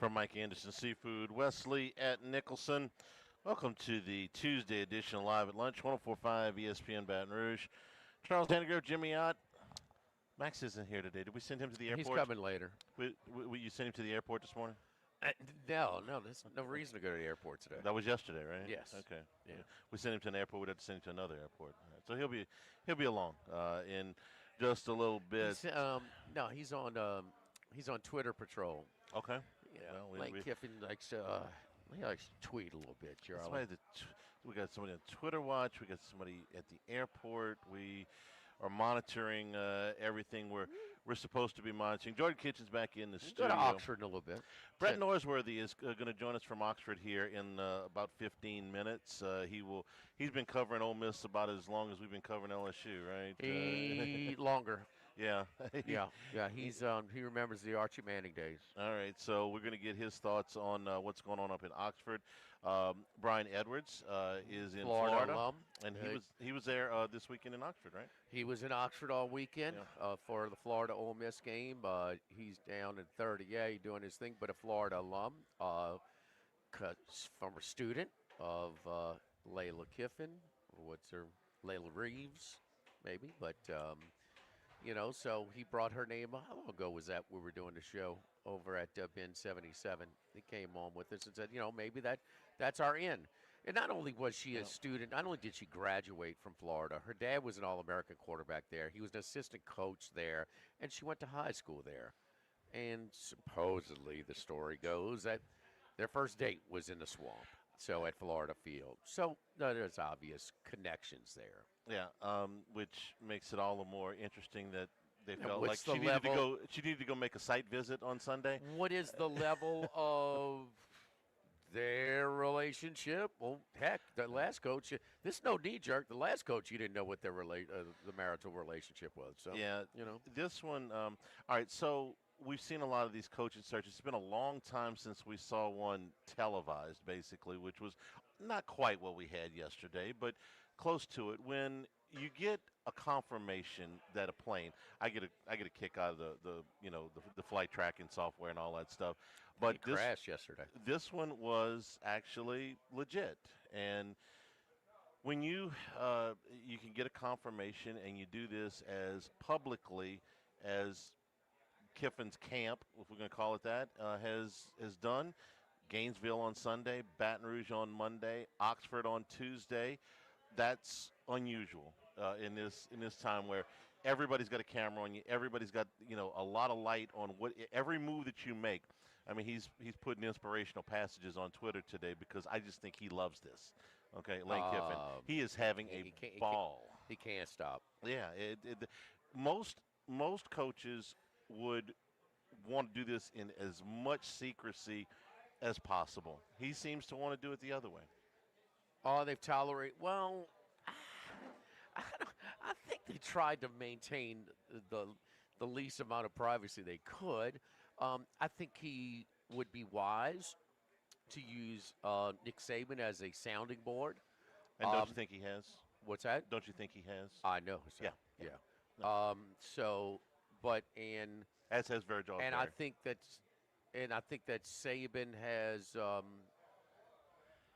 from Mike Anderson Seafood, Wesley at Nicholson. Welcome to the Tuesday edition of Live at Lunch, 1045 ESPN Baton Rouge. Charles Hannigrove, Jimmy Ott. Max isn't here today. Did we send him to the He's airport? coming later. You sent him to the airport this morning? No, there's no reason to go to the airport today. That was yesterday, right? Yes. Okay. Yeah. We sent him to an airport. We'd have to send him to another airport. All right. So he'll be along in just a little bit. He's on Twitter patrol. Okay. Yeah. Kiffin likes to tweet a little bit, Charlie. We got somebody on Twitter watch. We got somebody at the airport. We are monitoring everything we're supposed to be monitoring. Jordan Kitchen's back in the studio. Go to Oxford in a little bit. Brett Norsworthy is going to join us from Oxford here in about 15 minutes. He's been covering Ole Miss about as long as we've been covering LSU, right? Longer. Yeah. Yeah. He remembers the Archie Manning days. All right, so we're going to get his thoughts on what's going on up in Oxford. Brian Edwards is in Florida, alum. And he was there this weekend in Oxford, right? He was in Oxford all weekend for the Florida Ole Miss game. He's down in 30A doing his thing, but a Florida alum, former student of Layla Kiffin, Layla Reeves, maybe, but. So he brought her name. How long ago was that we were doing the show over at Bin 77? He came on with us and said, maybe that's our in. And not only was she a student, not only did she graduate from Florida, her dad was an All-American quarterback there. He was an assistant coach there, and she went to high school there. And supposedly the story goes that their first date was in the swamp, so at Florida Field. So there's obvious connections there. Yeah, which makes it all the more interesting that they felt like she needed to go make a site visit on Sunday. What is the level of their relationship? Well, heck, the last coach. This is no knee jerk. The last coach, you didn't know what their the marital relationship was. So yeah, this one. All right, so. We've seen a lot of these coaching searches. It's been a long time since we saw one televised, basically, which was not quite what we had yesterday, but close to it. When you get a confirmation that a plane, I get a kick out of the flight tracking software and all that stuff. But he crashed yesterday. This one was actually legit, and when you can get a confirmation and you do this as publicly as Kiffin's camp, if we're going to call it that, has done. Gainesville on Sunday, Baton Rouge on Monday, Oxford on Tuesday. That's unusual in this time where everybody's got a camera on you. Everybody's got a lot of light on every move that you make. I mean, he's putting inspirational passages on Twitter today because I just think he loves this. Okay, Lane Kiffin, he is having a ball. He can't stop. Yeah, most coaches would want to do this in as much secrecy as possible. He seems to want to do it the other way. Oh, they've tolerated. Well, I think they tried to maintain the least amount of privacy they could. I think he would be wise to use Nick Saban as a sounding board. And don't you think he has? What's that? Don't you think he has? I know. So, yeah. No. As has Virgil. And I think that Saban has.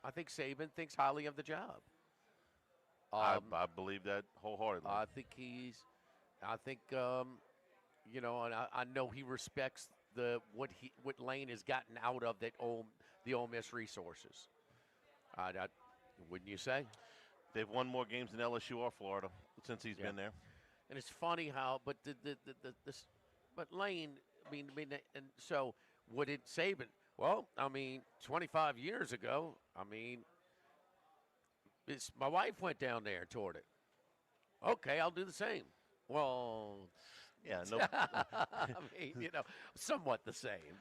I think Saban thinks highly of the job. I believe that wholeheartedly. And I know he respects what Lane has gotten out of the Ole Miss resources. Wouldn't you say? They've won more games than LSU or Florida since he's been there. And it's funny how, but Lane, and so what did Saban? Well, 25 years ago, my wife went down there and toured it. Okay, I'll do the same. Well, yeah, no. Somewhat the same.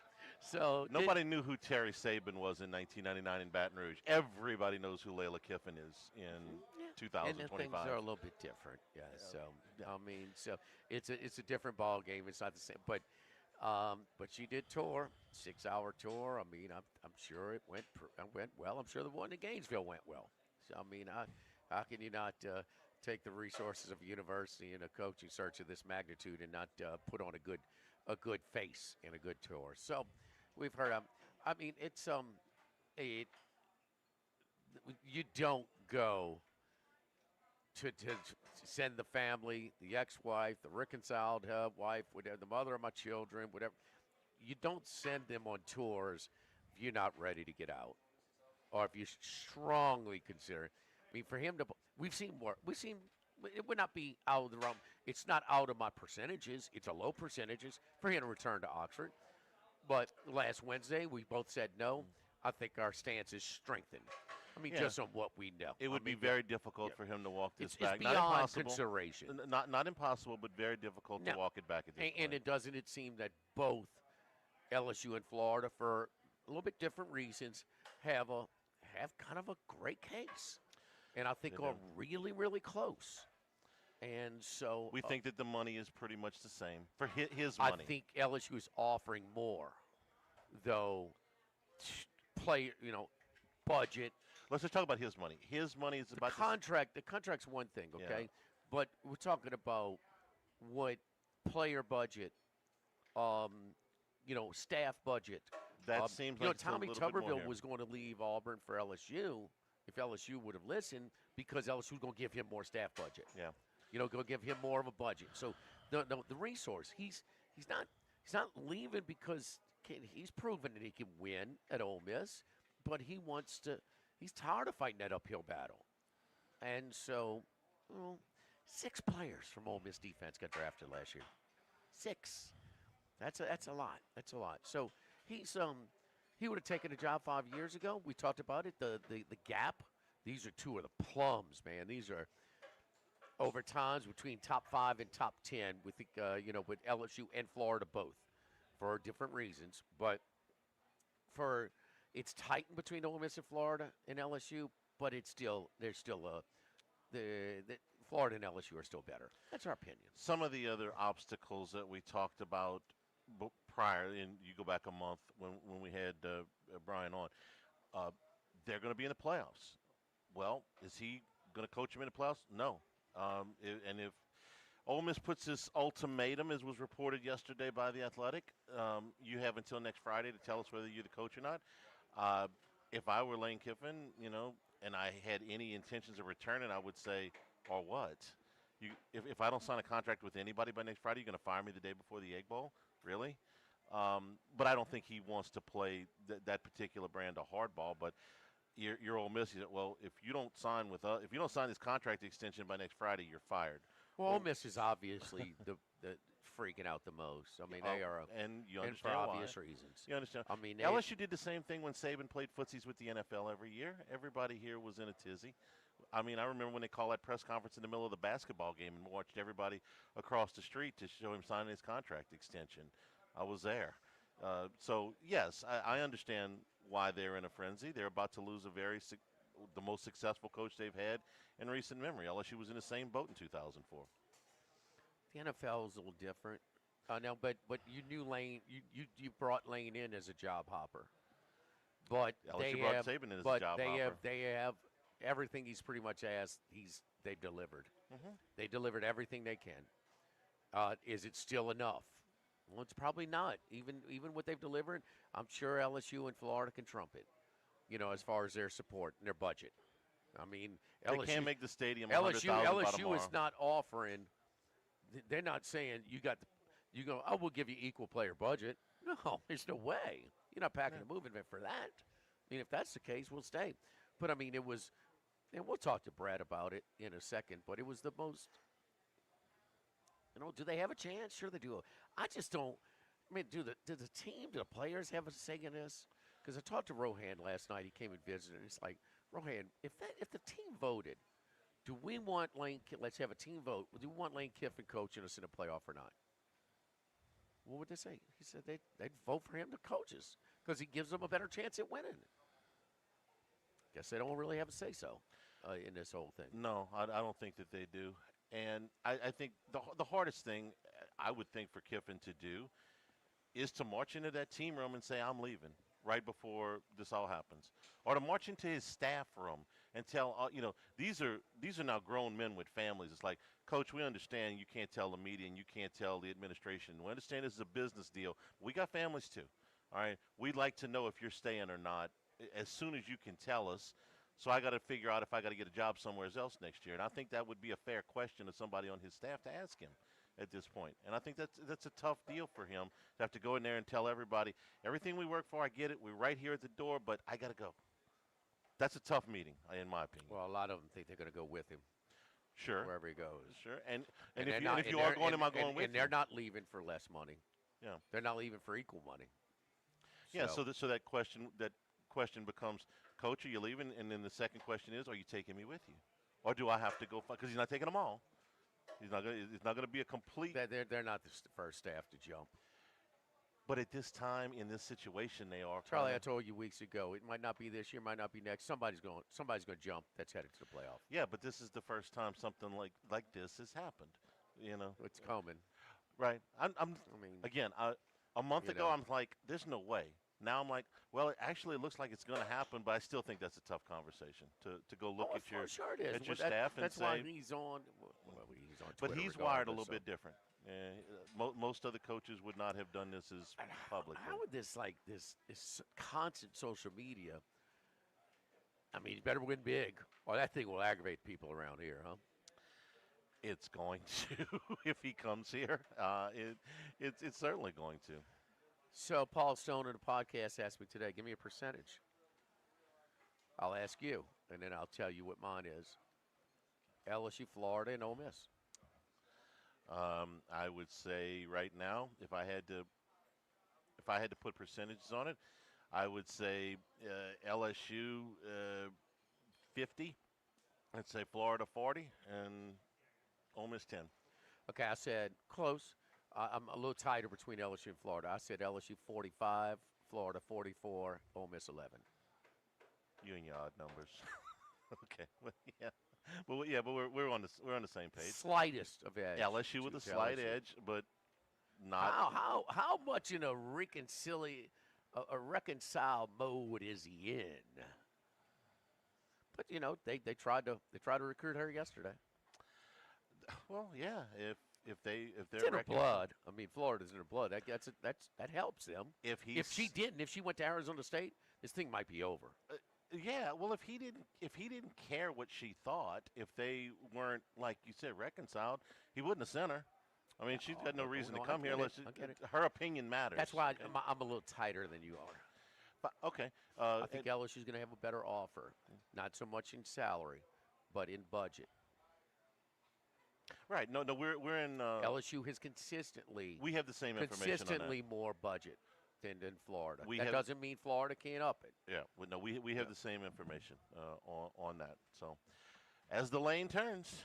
So nobody knew who Terry Saban was in 1999 in Baton Rouge. Everybody knows who Layla Kiffin is in 2025. And things are a little bit different. Yeah. So it's a different ball game. It's not the same. But she did tour, 6-hour tour. I'm sure it went well. I'm sure the one in Gainesville went well. So how can you not take the resources of a university and a coaching search of this magnitude and not put on a good face and a good tour? So we've heard I mean, it, you don't go to send the family, the ex-wife, the reconciled wife, whatever, the mother of my children, whatever. You don't send them on tours if you're not ready to get out, or if you strongly consider. I mean, for him to, we've seen more. We've seen it would not be out of the realm. It's not out of my percentages. It's a low percentages for him to return to Oxford. But last Wednesday, we both said no. I think our stance is strengthened. I mean, Yeah, just on what we know. it I would be mean, very yeah. difficult for him to walk this It's back. Not beyond impossible. consideration. Not impossible, but very difficult to Now, walk it back at this and point. it doesn't it seem that both LSU and Florida, for a little bit different reasons, have a have kind of a great case, and I They think do. are really really close. And so We think that the money is pretty much the same for his I money. think LSU is offering more, though. Play, budget. Let's just talk about his money. His money is The about contract, the contract's one thing, Yeah. okay, but we're talking about what player budget, staff budget. that seems like it's a Tommy little bit more Tuberville here. was going to leave Auburn for LSU if LSU would have listened because LSU was going to give him more staff budget. Yeah. Go give him more of a budget. So the resource he's not leaving because he's proven that he can win at Ole Miss, but he wants to. He's tired of fighting that uphill battle, and so well, 6 players from Ole Miss defense got drafted last year. 6. That's a lot. That's a lot. So he would have taken a job 5 years ago. We talked about it. The gap. These are two of the plums, man. These are over times between top 5 and top 10 with with LSU and Florida both for different reasons, but for it's tightened between Ole Miss and Florida and LSU, but there's still the Florida and LSU are still better. That's our opinion. Some of the other obstacles that we talked about prior, and you go back a month when we had Brian on, uh, they're going to be in the playoffs. Well, is he going to coach him in the playoffs? No. And if Ole Miss puts this ultimatum, as was reported yesterday by The Athletic, you have until next Friday to tell us whether you're the coach or not. If I were Lane Kiffin, and I had any intentions of returning, I would say, or what? If I don't sign a contract with anybody by next Friday, you're going to fire me the day before the Egg Bowl? Really? But I don't think he wants to play that particular brand of hardball. But you're Ole Miss. Well, if you don't sign with us, if you don't sign this contract extension by next Friday, you're fired. Well, Ole Miss is obviously the freaking out the most. I mean, they are, and you and for understand obvious why. reasons. You understand? I mean, LSU did the same thing when Saban played footsies with the NFL every year. Everybody here was in a tizzy. I mean, I remember when they called that press conference in the middle of the basketball game and watched everybody across the street to show him signing his contract extension. I was there. So, yes, I understand why they're in a frenzy. They're about to lose the most successful coach they've had in recent memory. LSU was in the same boat in 2004. The NFL is a little different. No, but you knew Lane. You brought Lane in as a job hopper, but LSU brought Saban in as a job hopper. They have everything he's pretty much asked. They've delivered. Mm-hmm. They delivered everything they can. Is it still enough? Well, it's probably not. Even what they've delivered, I'm sure LSU and Florida can trump it. As far as their support and their budget. I mean, They LSU can't make the stadium LSU 100,000 by LSU tomorrow. is not offering. They're not saying you go. Oh, we'll give you equal player budget. No, there's no way. You're not packing a moving event for that. I mean, if that's the case, we'll stay. But I mean, it was, and we'll talk to Brad about it in a second. But it was the most. Do they have a chance? Sure, they do. I just don't. I mean, do the team, do the players have a say in this? Because I talked to Rohan last night. He came and visited. And it's like, Rohan, if the team voted, do we want Lane? Let's have a team vote. Do we want Lane Kiffin coaching us in a playoff or not? What would they say? He said they'd vote for him to coach us because he gives them a better chance at winning. Guess they don't really have a say so in this whole thing. No, I don't think that they do. And I think the hardest thing I would think for Kiffin to do is to march into that team room and say, I'm leaving right before this all happens. Or to march into his staff room and tell, these are now grown men with families. It's like, Coach, we understand you can't tell the media and you can't tell the administration. We understand this is a business deal. We got families too. All right, we'd like to know if you're staying or not as soon as you can tell us. So I got to figure out if I got to get a job somewhere else next year. And I think that would be a fair question to somebody on his staff to ask him at this point. And I think that's a tough deal for him to have to go in there and tell everybody everything we work for. I get it. We're right here at the door, but I got to go. That's a tough meeting, in my opinion. Well, a lot of them think they're going to go with him Sure, wherever he goes. sure. And they're if not, you are going, am I going and with they're you? not leaving for less money. Yeah. They're not leaving for equal money. Yeah, so that question becomes, Coach, are you leaving? And then the second question is, are you taking me with you, or do I have to go? Because he's not taking them all. He's not going. It's not going to be a complete. They're not the first staff to jump. But at this time, in this situation, they are. Charlie, I told you weeks ago, it might not be this year, might not be next. Somebody's going to jump. That's headed to the playoff. Yeah, but this is the first time something like this has happened. You know, It's coming. right? I mean, again, a month ago, know. I'm like, there's no way. Now I'm like, well, it looks like it's going to happen, but I still think that's a tough conversation to go look at your sure it is. at your staff and that's say. why he's on. Well, he's on But Twitter he's wired a regardless, little bit different. Most other coaches would not have done this as And publicly. How would this constant social media? I mean, you better win big, or that thing will aggravate people around here, huh? It's going to if he comes here. It's certainly going to. So Paul Stone in the podcast asked me today, give me a percentage. I'll ask you, and then I'll tell you what mine is. LSU, Florida, and Ole Miss. I would say right now, if I had to put percentages on it, I would say LSU 50. I'd say Florida 40 and Ole Miss 10. Okay, I said close. I'm a little tighter between LSU and Florida. I said LSU 45, Florida 44, Ole Miss 11. You and your odd numbers. Okay. Well, yeah. But we're on the same page. Slightest of edge. LSU with a to slight LSU. edge, but not. How much in a reconcile mode is he in? But they tried to recruit her yesterday. Well, yeah. If they're It's in her recon- blood. I mean, Florida's in her blood. That helps them. if If she went to Arizona State, this thing might be over. yeah, well, if he didn't care what she thought, if they weren't, like you said, reconciled, he wouldn't have sent her. I mean, she's got no reason to I come here get it. unless I get it. her opinion matters. That's why I'm a little tighter than you are. Okay. I think LSU's going to have a better offer, not so much in salary, but in budget. Right. No, we're in. LSU has consistently We have the same information on that. more budget than Florida. We That have- doesn't mean Florida can't up it. Yeah. No, we have the same information on that. So, as the lane turns.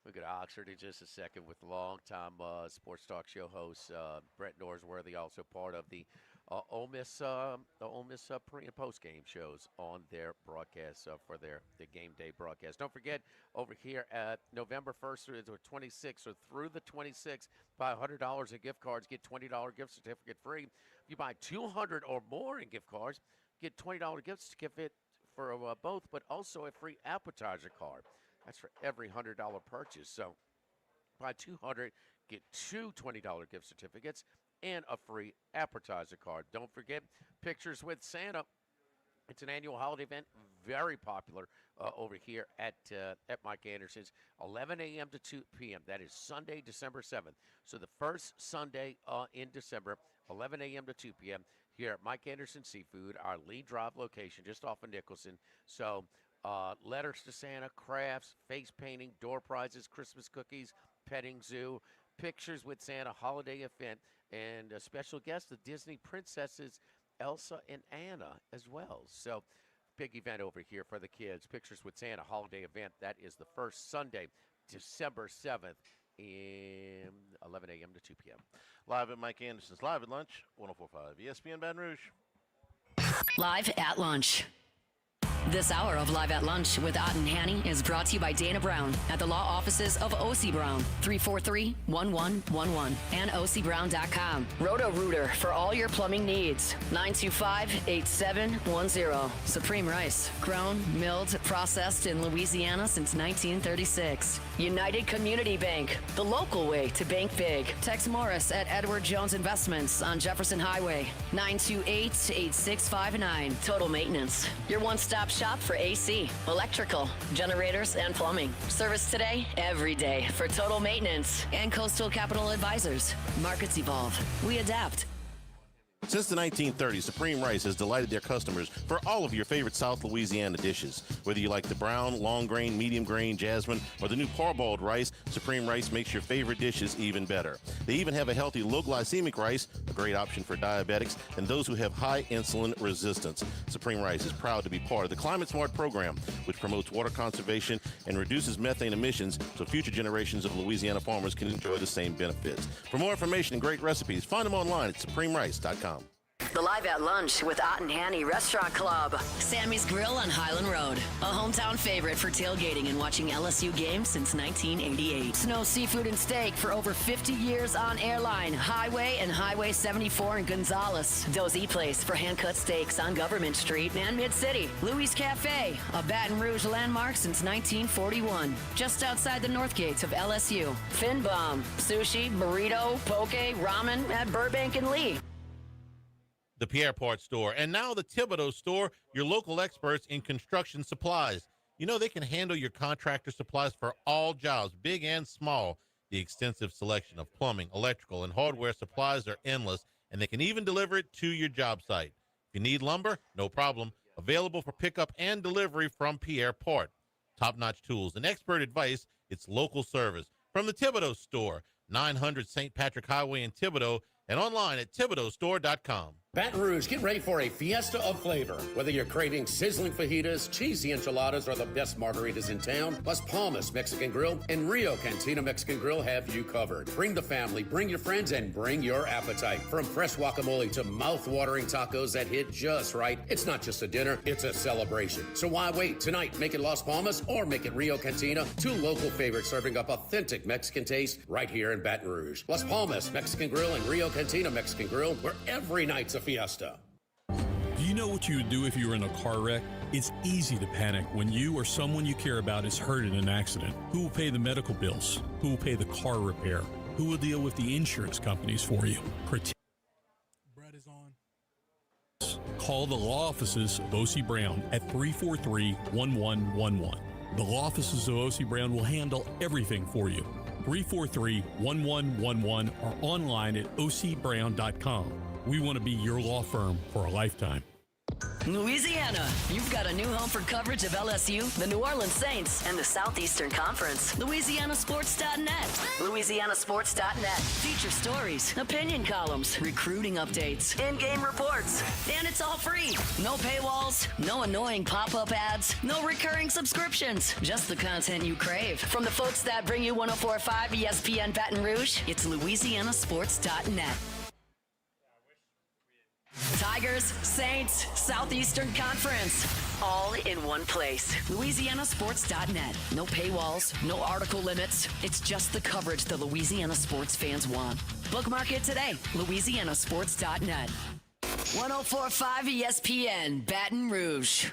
We'll go to Oxford in just a second with longtime sports talk show host Brett Norsworthy, also part of the Ole Miss pre and post game shows on their broadcast for the game day broadcast. Don't forget, over here at November 1st through the 26th, or through the 26th, buy $100 in gift cards, get $20 gift certificate free. If you buy 200 or more in gift cards, get $20 gift certificate for both, but also a free appetizer card. That's for every $100 purchase. So buy 200, get two $20 gift certificates and a free appetizer card. Don't forget Pictures with Santa. It's an annual holiday event, very popular over here at Mike Anderson's, 11 a.m. to 2 p.m. That is Sunday, December 7th. So the first Sunday in December, 11 a.m. to 2 p.m. here at Mike Anderson Seafood, our Lee Drive location just off of Nicholson. So letters to Santa, crafts, face painting, door prizes, Christmas cookies, petting zoo, Pictures with Santa holiday event, and a special guest, the Disney princesses Elsa and Anna as well. So big event over here for the kids. Pictures with Santa holiday event. That is the first Sunday, December 7th, in 11 a.m. to 2 p.m. Live at Mike Anderson's, live at lunch, 104.5 ESPN Baton Rouge. Live at lunch. This hour of Live at Lunch with Ott and Hanny is brought to you by Dana Brown at the law offices of O.C. Brown, 343-1111 and ocbrown.com. Roto-Rooter for all your plumbing needs, 925-8710. Supreme Rice, grown, milled, processed in Louisiana since 1936. United Community Bank, the local way to bank big. Tex Morris at Edward Jones Investments on Jefferson Highway, 928-8659. Total Maintenance, your one-stop shop for AC, electrical, generators, and plumbing. Service today, every day for Total Maintenance. And Coastal Capital Advisors. Markets evolve. We adapt. Since the 1930s, Supreme Rice has delighted their customers for all of your favorite South Louisiana dishes. Whether you like the brown, long grain, medium grain, jasmine, or the new parboiled rice, Supreme Rice makes your favorite dishes even better. They even have a healthy low glycemic rice, a great option for diabetics and those who have high insulin resistance. Supreme Rice is proud to be part of the Climate Smart program, which promotes water conservation and reduces methane emissions so future generations of Louisiana farmers can enjoy the same benefits. For more information and great recipes, find them online at supremerice.com. The Live at Lunch with Ott and Hanny Restaurant Club. Sammy's Grill on Highland Road. A hometown favorite for tailgating and watching LSU games since 1988. Snow Seafood and Steak for over 50 years on Airline, Highway, and Highway 74 in Gonzales. Dozy Place for hand-cut steaks on Government Street and Mid-City. Louis Cafe, a Baton Rouge landmark since 1941. Just outside the north gates of LSU. Fin Bomb, sushi, burrito, poke, ramen at Burbank and Lee. The Pierre Part Store, and now the Thibodeau Store, your local experts in construction supplies. You know they can handle your contractor supplies for all jobs, big and small. The extensive selection of plumbing, electrical, and hardware supplies are endless, and they can even deliver it to your job site. If you need lumber, no problem. Available for pickup and delivery from Pierre Part. Top-notch tools and expert advice, it's local service. From the Thibodeau Store, 900 St. Patrick Highway in Thibodeau, and online at thibodeaustore.com. Baton Rouge, get ready for a fiesta of flavor. Whether you're craving sizzling fajitas, cheesy enchiladas, or the best margaritas in town, Las Palmas Mexican Grill and Rio Cantina Mexican Grill have you covered. Bring the family, bring your friends, and bring your appetite. From fresh guacamole to mouth-watering tacos that hit just right, it's not just a dinner, it's a celebration. So why wait? Tonight, make it Las Palmas or make it Rio Cantina, two local favorites serving up authentic Mexican taste right here in Baton Rouge. Las Palmas Mexican Grill and Rio Cantina Mexican Grill, where every night's a fiesta. Do you know what you would do if you were in a car wreck? It's easy to panic when you or someone you care about is hurt in an accident. Who will pay the medical bills? Who will pay the car repair? Who will deal with the insurance companies for you? Brett is on. Call the law offices of O.C. Brown at 343-1111. The law offices of O.C. Brown will handle everything for you. 343-1111 or online at ocbrown.com. We want to be your law firm for a lifetime. Louisiana, you've got a new home for coverage of LSU, the New Orleans Saints, and the Southeastern Conference. LouisianaSports.net. LouisianaSports.net. Feature stories, opinion columns, recruiting updates, in-game reports. And it's all free. No paywalls, no annoying pop-up ads, no recurring subscriptions. Just the content you crave. From the folks that bring you 104.5 ESPN Baton Rouge, it's LouisianaSports.net. Tigers, Saints, Southeastern Conference, all in one place. LouisianaSports.net. No paywalls, no article limits. It's just the coverage the Louisiana sports fans want. Bookmark it today. LouisianaSports.net. 104.5 ESPN, Baton Rouge.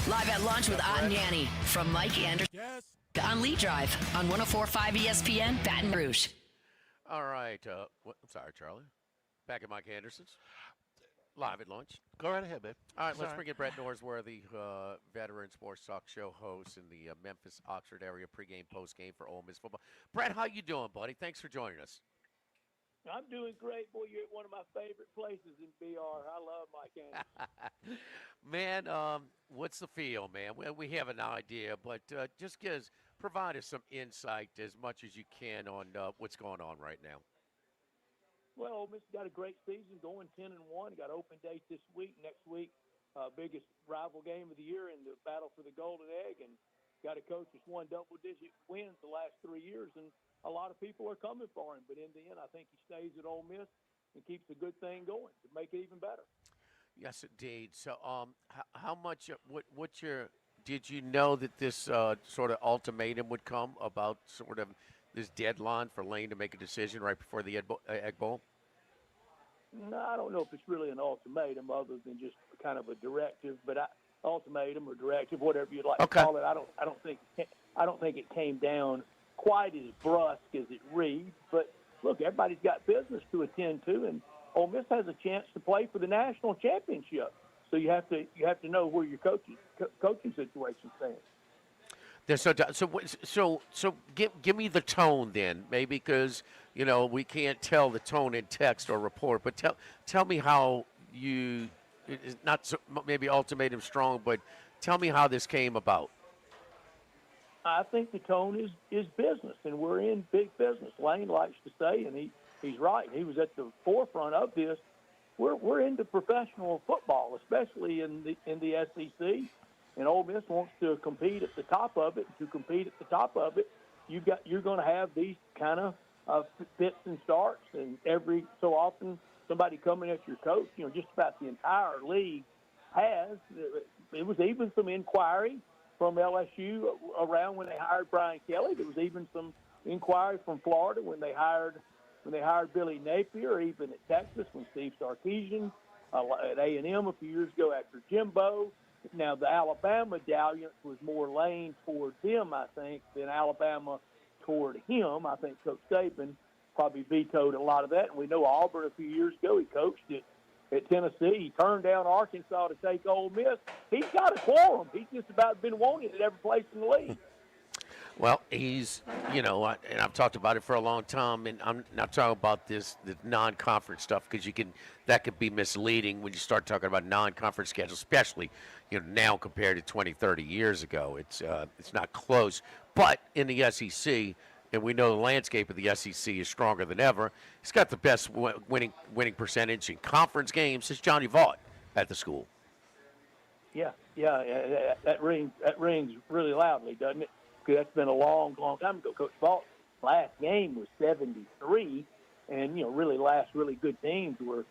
Live at lunch with Ott and Yanni from Mike Anderson on Lee Drive on 104.5 ESPN, Baton Rouge. All right. I'm sorry, Charlie. Back at Mike Anderson's. Live at lunch. Go right ahead, babe. All right, let's bring in Brett Norsworthy, veteran sports talk show host in the Memphis, Oxford area pregame, postgame for Ole Miss football. Brett, how you doing, buddy? Thanks for joining us. I'm doing great, boy. You're at one of my favorite places in BR. I love Mike Anderson. Man, what's the feel, man? We have an idea, but just provide us some insight as much as you can on what's going on right now. Well, Ole Miss got a great season, going 10-1. Got open dates this week, next week. Biggest rival game of the year in the battle for the Golden Egg, and got a coach that's won double-digit wins the last 3 years, and a lot of people are coming for him. But in the end, I think he stays at Ole Miss and keeps a good thing going to make it even better. Yes, indeed. So, how much? What's your? Did you know that this sort of ultimatum would come about sort of this deadline for Lane to make a decision right before the Egg Bowl? No, I don't know if it's really an ultimatum other than just kind of a directive, but ultimatum or directive, whatever you'd like to call it. I don't think it came down quite as brusque as it reads. But look, everybody's got business to attend to, and Ole Miss has a chance to play for the national championship. So you have to know where your coaching situation stands. So give me the tone then, maybe, because we can't tell the tone in text or report. But tell me how you, it's not so, maybe ultimatum strong, but tell me how this came about. I think the tone is business, and we're in big business. Lane likes to say, and he's right. He was at the forefront of this. We're into professional football, especially in the SEC, and Ole Miss wants to compete at the top of it. To compete at the top of it, you're going to have these kind of fits and starts, and every so often somebody coming at your coach. Just about the entire league has. It was even some inquiry from LSU around when they hired Brian Kelly. There was even some inquiry from Florida when they hired Billy Napier, even at Texas when Steve Sarkisian, at A&M a few years ago after Jimbo. Now, the Alabama dalliance was more Lane toward them, I think, than Alabama toward him. I think Coach Saban probably vetoed a lot of that. And we know Auburn a few years ago, he coached at Tennessee. He turned down Arkansas to take Ole Miss. He's got a quorum. He's just about been wanted at every place in the league. Well, he's, and I've talked about it for a long time, and I'm not talking about the non-conference stuff because that could be misleading when you start talking about non-conference schedules, especially, now compared to 20, 30 years ago. It's not close. But in the SEC, and we know the landscape of the SEC is stronger than ever, he's got the best winning percentage in conference games since Johnny Vaught at the school. Yeah, that rings really loudly, doesn't it? Because that's been a long, long time ago. Coach Vaught's last game was 73, and, really last really good teams were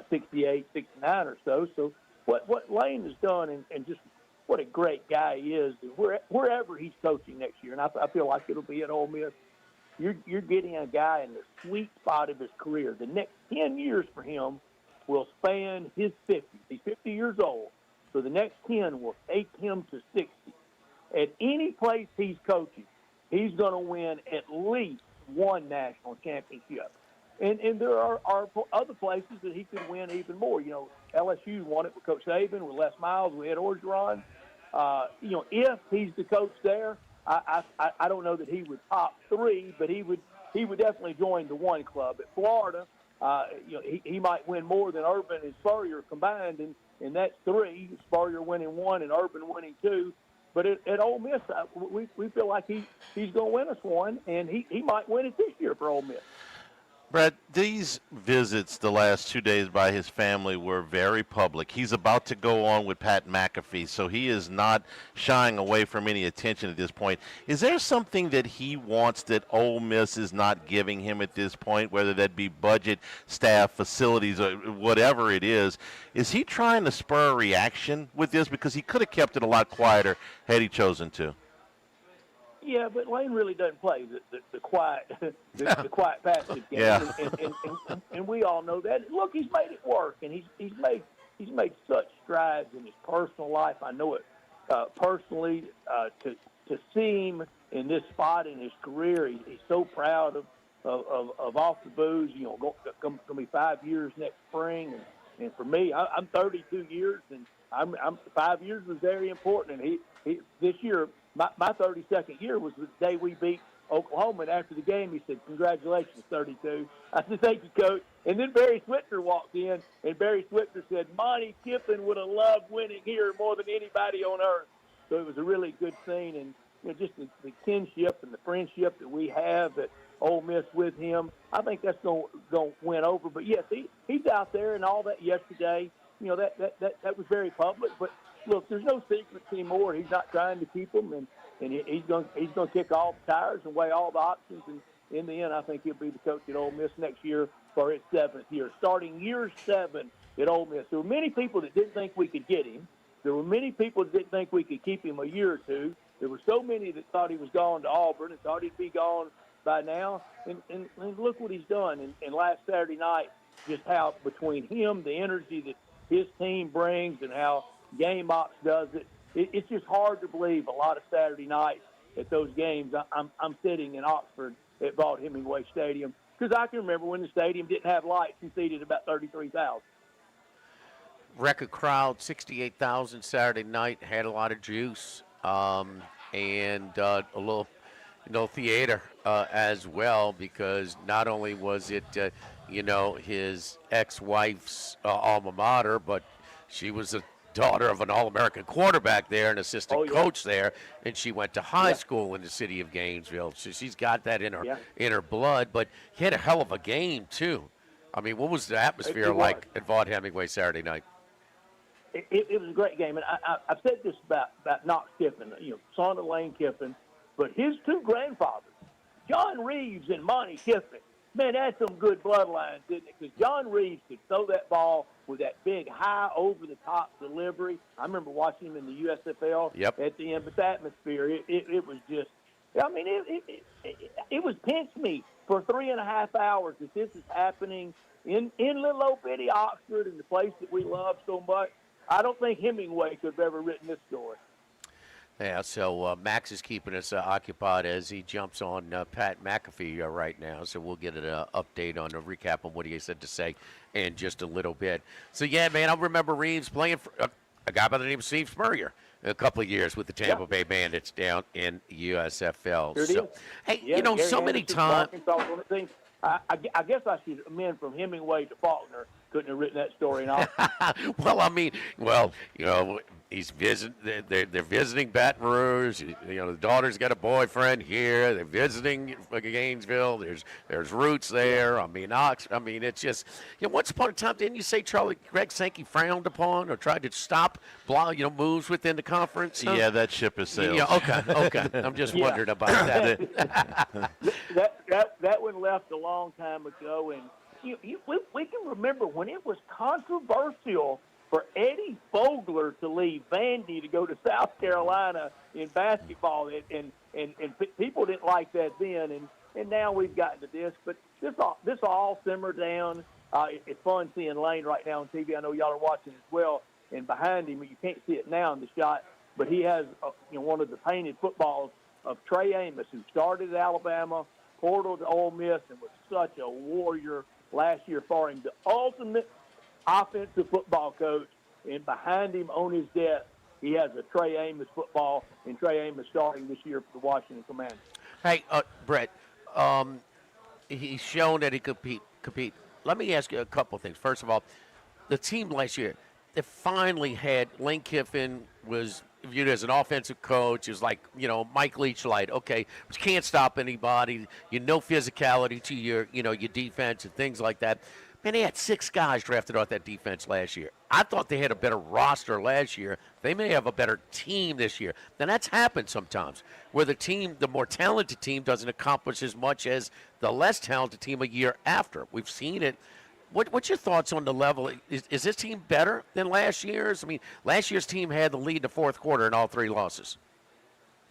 68, 69 or so. So what Lane has done, and just what a great guy he is, wherever he's coaching next year, and I feel like it'll be at Ole Miss, you're getting a guy in the sweet spot of his career. The next 10 years for him will span his 50s. He's 50 years old. So the next 10 will take him to 60. At any place he's coaching, he's going to win at least one national championship. And there are other places that he could win even more. LSU won it with Coach Saban, with Les Miles, with Ed Orgeron. If he's the coach there, I don't know that he would top three, but he would definitely join the one club. At Florida, he might win more than Urban and Spurrier combined, and that's three. Spurrier winning one and Urban winning two. But at Ole Miss, we feel like he's going to win us one, and he might win it this year for Ole Miss. Brad, these visits the last 2 days by his family were very public. He's about to go on with Pat McAfee, so he is not shying away from any attention at this point. Is there something that he wants that Ole Miss is not giving him at this point, whether that be budget, staff, facilities, or whatever it is? Is he trying to spur a reaction with this? Because he could have kept it a lot quieter had he chosen to. Yeah, but Lane really doesn't play the quiet the quiet passive game, Yeah. and we all know that. Look, he's made it work, and he's made such strides in his personal life. I know it personally. To see him in this spot in his career, he's so proud of Off the Booze. Going to be 5 years next spring, and for me, I'm 32 years, and I'm 5 years was very important, and he this year. My 32nd year was the day we beat Oklahoma, and after the game, he said, "Congratulations, 32." I said, "Thank you, Coach." And then Barry Switzer walked in, and Barry Switzer said, "Monty Kiffin would have loved winning here more than anybody on earth." So it was a really good scene, and just the kinship and the friendship that we have at Ole Miss with him, I think that's going to win over. But yes, he's out there and all that yesterday. That was very public, but. Look, there's no secrets anymore. He's not trying to keep them, and he's going to kick all the tires and weigh all the options. And in the end, I think he'll be the coach at Ole Miss next year for his 7th year, starting year 7 at Ole Miss. There were many people that didn't think we could get him. There were many people that didn't think we could keep him a year or two. There were so many that thought he was gone to Auburn and thought he'd be gone by now. And look what he's done. And last Saturday night, just how between him, the energy that his team brings, and how Game Ops does it, it's just hard to believe a lot of Saturday nights at those games. I'm sitting in Oxford at Vaught-Hemingway Stadium, because I can remember when the stadium didn't have lights and seated about 33,000. Record crowd, 68,000 Saturday night, had a lot of juice, and a little theater as well, because not only was it his ex-wife's alma mater, but she was a daughter of an All-American quarterback there, an assistant coach there, and she went to high school in the city of Gainesville, so she's got that in her blood. But he had a hell of a game too. I mean, what was the atmosphere like at Vaught-Hemingway Saturday night? It was a great game, and I've said this about Knox Kiffin, son of Lane Kiffin, but his two grandfathers, John Reeves and Monty Kiffin, man, that's some good bloodlines, isn't it? Because John Reeves could throw that ball with that big, high, over-the-top delivery. I remember watching him in the USFL at the end, but the atmosphere, it was just, I mean, it was pinch meat for 3.5 hours that this is happening in little old bitty Oxford, in the place that we love so much. I don't think Hemingway could have ever written this story. Yeah, so Max is keeping us occupied as he jumps on Pat McAfee right now. So we'll get an update on a recap on what he said to say in just a little bit. So, yeah, man, I remember Reeves playing for a guy by the name of Steve Spurrier a couple of years with the Tampa Bay Bandits down in USFL. So, hey, Gary so many times. I guess I should amend from Hemingway to Faulkner. Couldn't have written that story now. He's they're visiting Baton Rouge. The daughter's got a boyfriend here. They're visiting Gainesville. There's roots there. I mean, it's just, once upon a time, didn't you say Greg Sankey frowned upon or tried to stop moves within the conference? Huh? Yeah, that ship has sailed. Yeah, okay. I'm just wondering about that. that one left a long time ago, and we can remember when it was controversial for Eddie Fogler to leave Vandy to go to South Carolina in basketball, and people didn't like that then, and now we've gotten to this. But this all simmer down. It's fun seeing Lane right now on TV. I know y'all are watching as well, and behind him, you can't see it now in the shot, but he has one of the painted footballs of Trey Amos, who started at Alabama, portaled to Ole Miss, and was such a warrior last year for him. The ultimate offensive football coach, and behind him on his desk, he has a Trey Amos football, and Trey Amos starting this year for the Washington Commanders. Hey, Brett, he's shown that he could compete. Let me ask you a couple of things. First of all, the team last year, they finally had Lane Kiffin was viewed as an offensive coach. It was like, Mike Leach light. Okay, but you can't stop anybody. Physicality to your defense and things like that. Man, they had 6 guys drafted off that defense last year. I thought they had a better roster last year. They may have a better team this year. Now, that's happened sometimes, where the more talented team doesn't accomplish as much as the less talented team a year after. We've seen it. What's your thoughts on the level? Is this team better than last year's? I mean, last year's team had the lead in the fourth quarter in all 3 losses.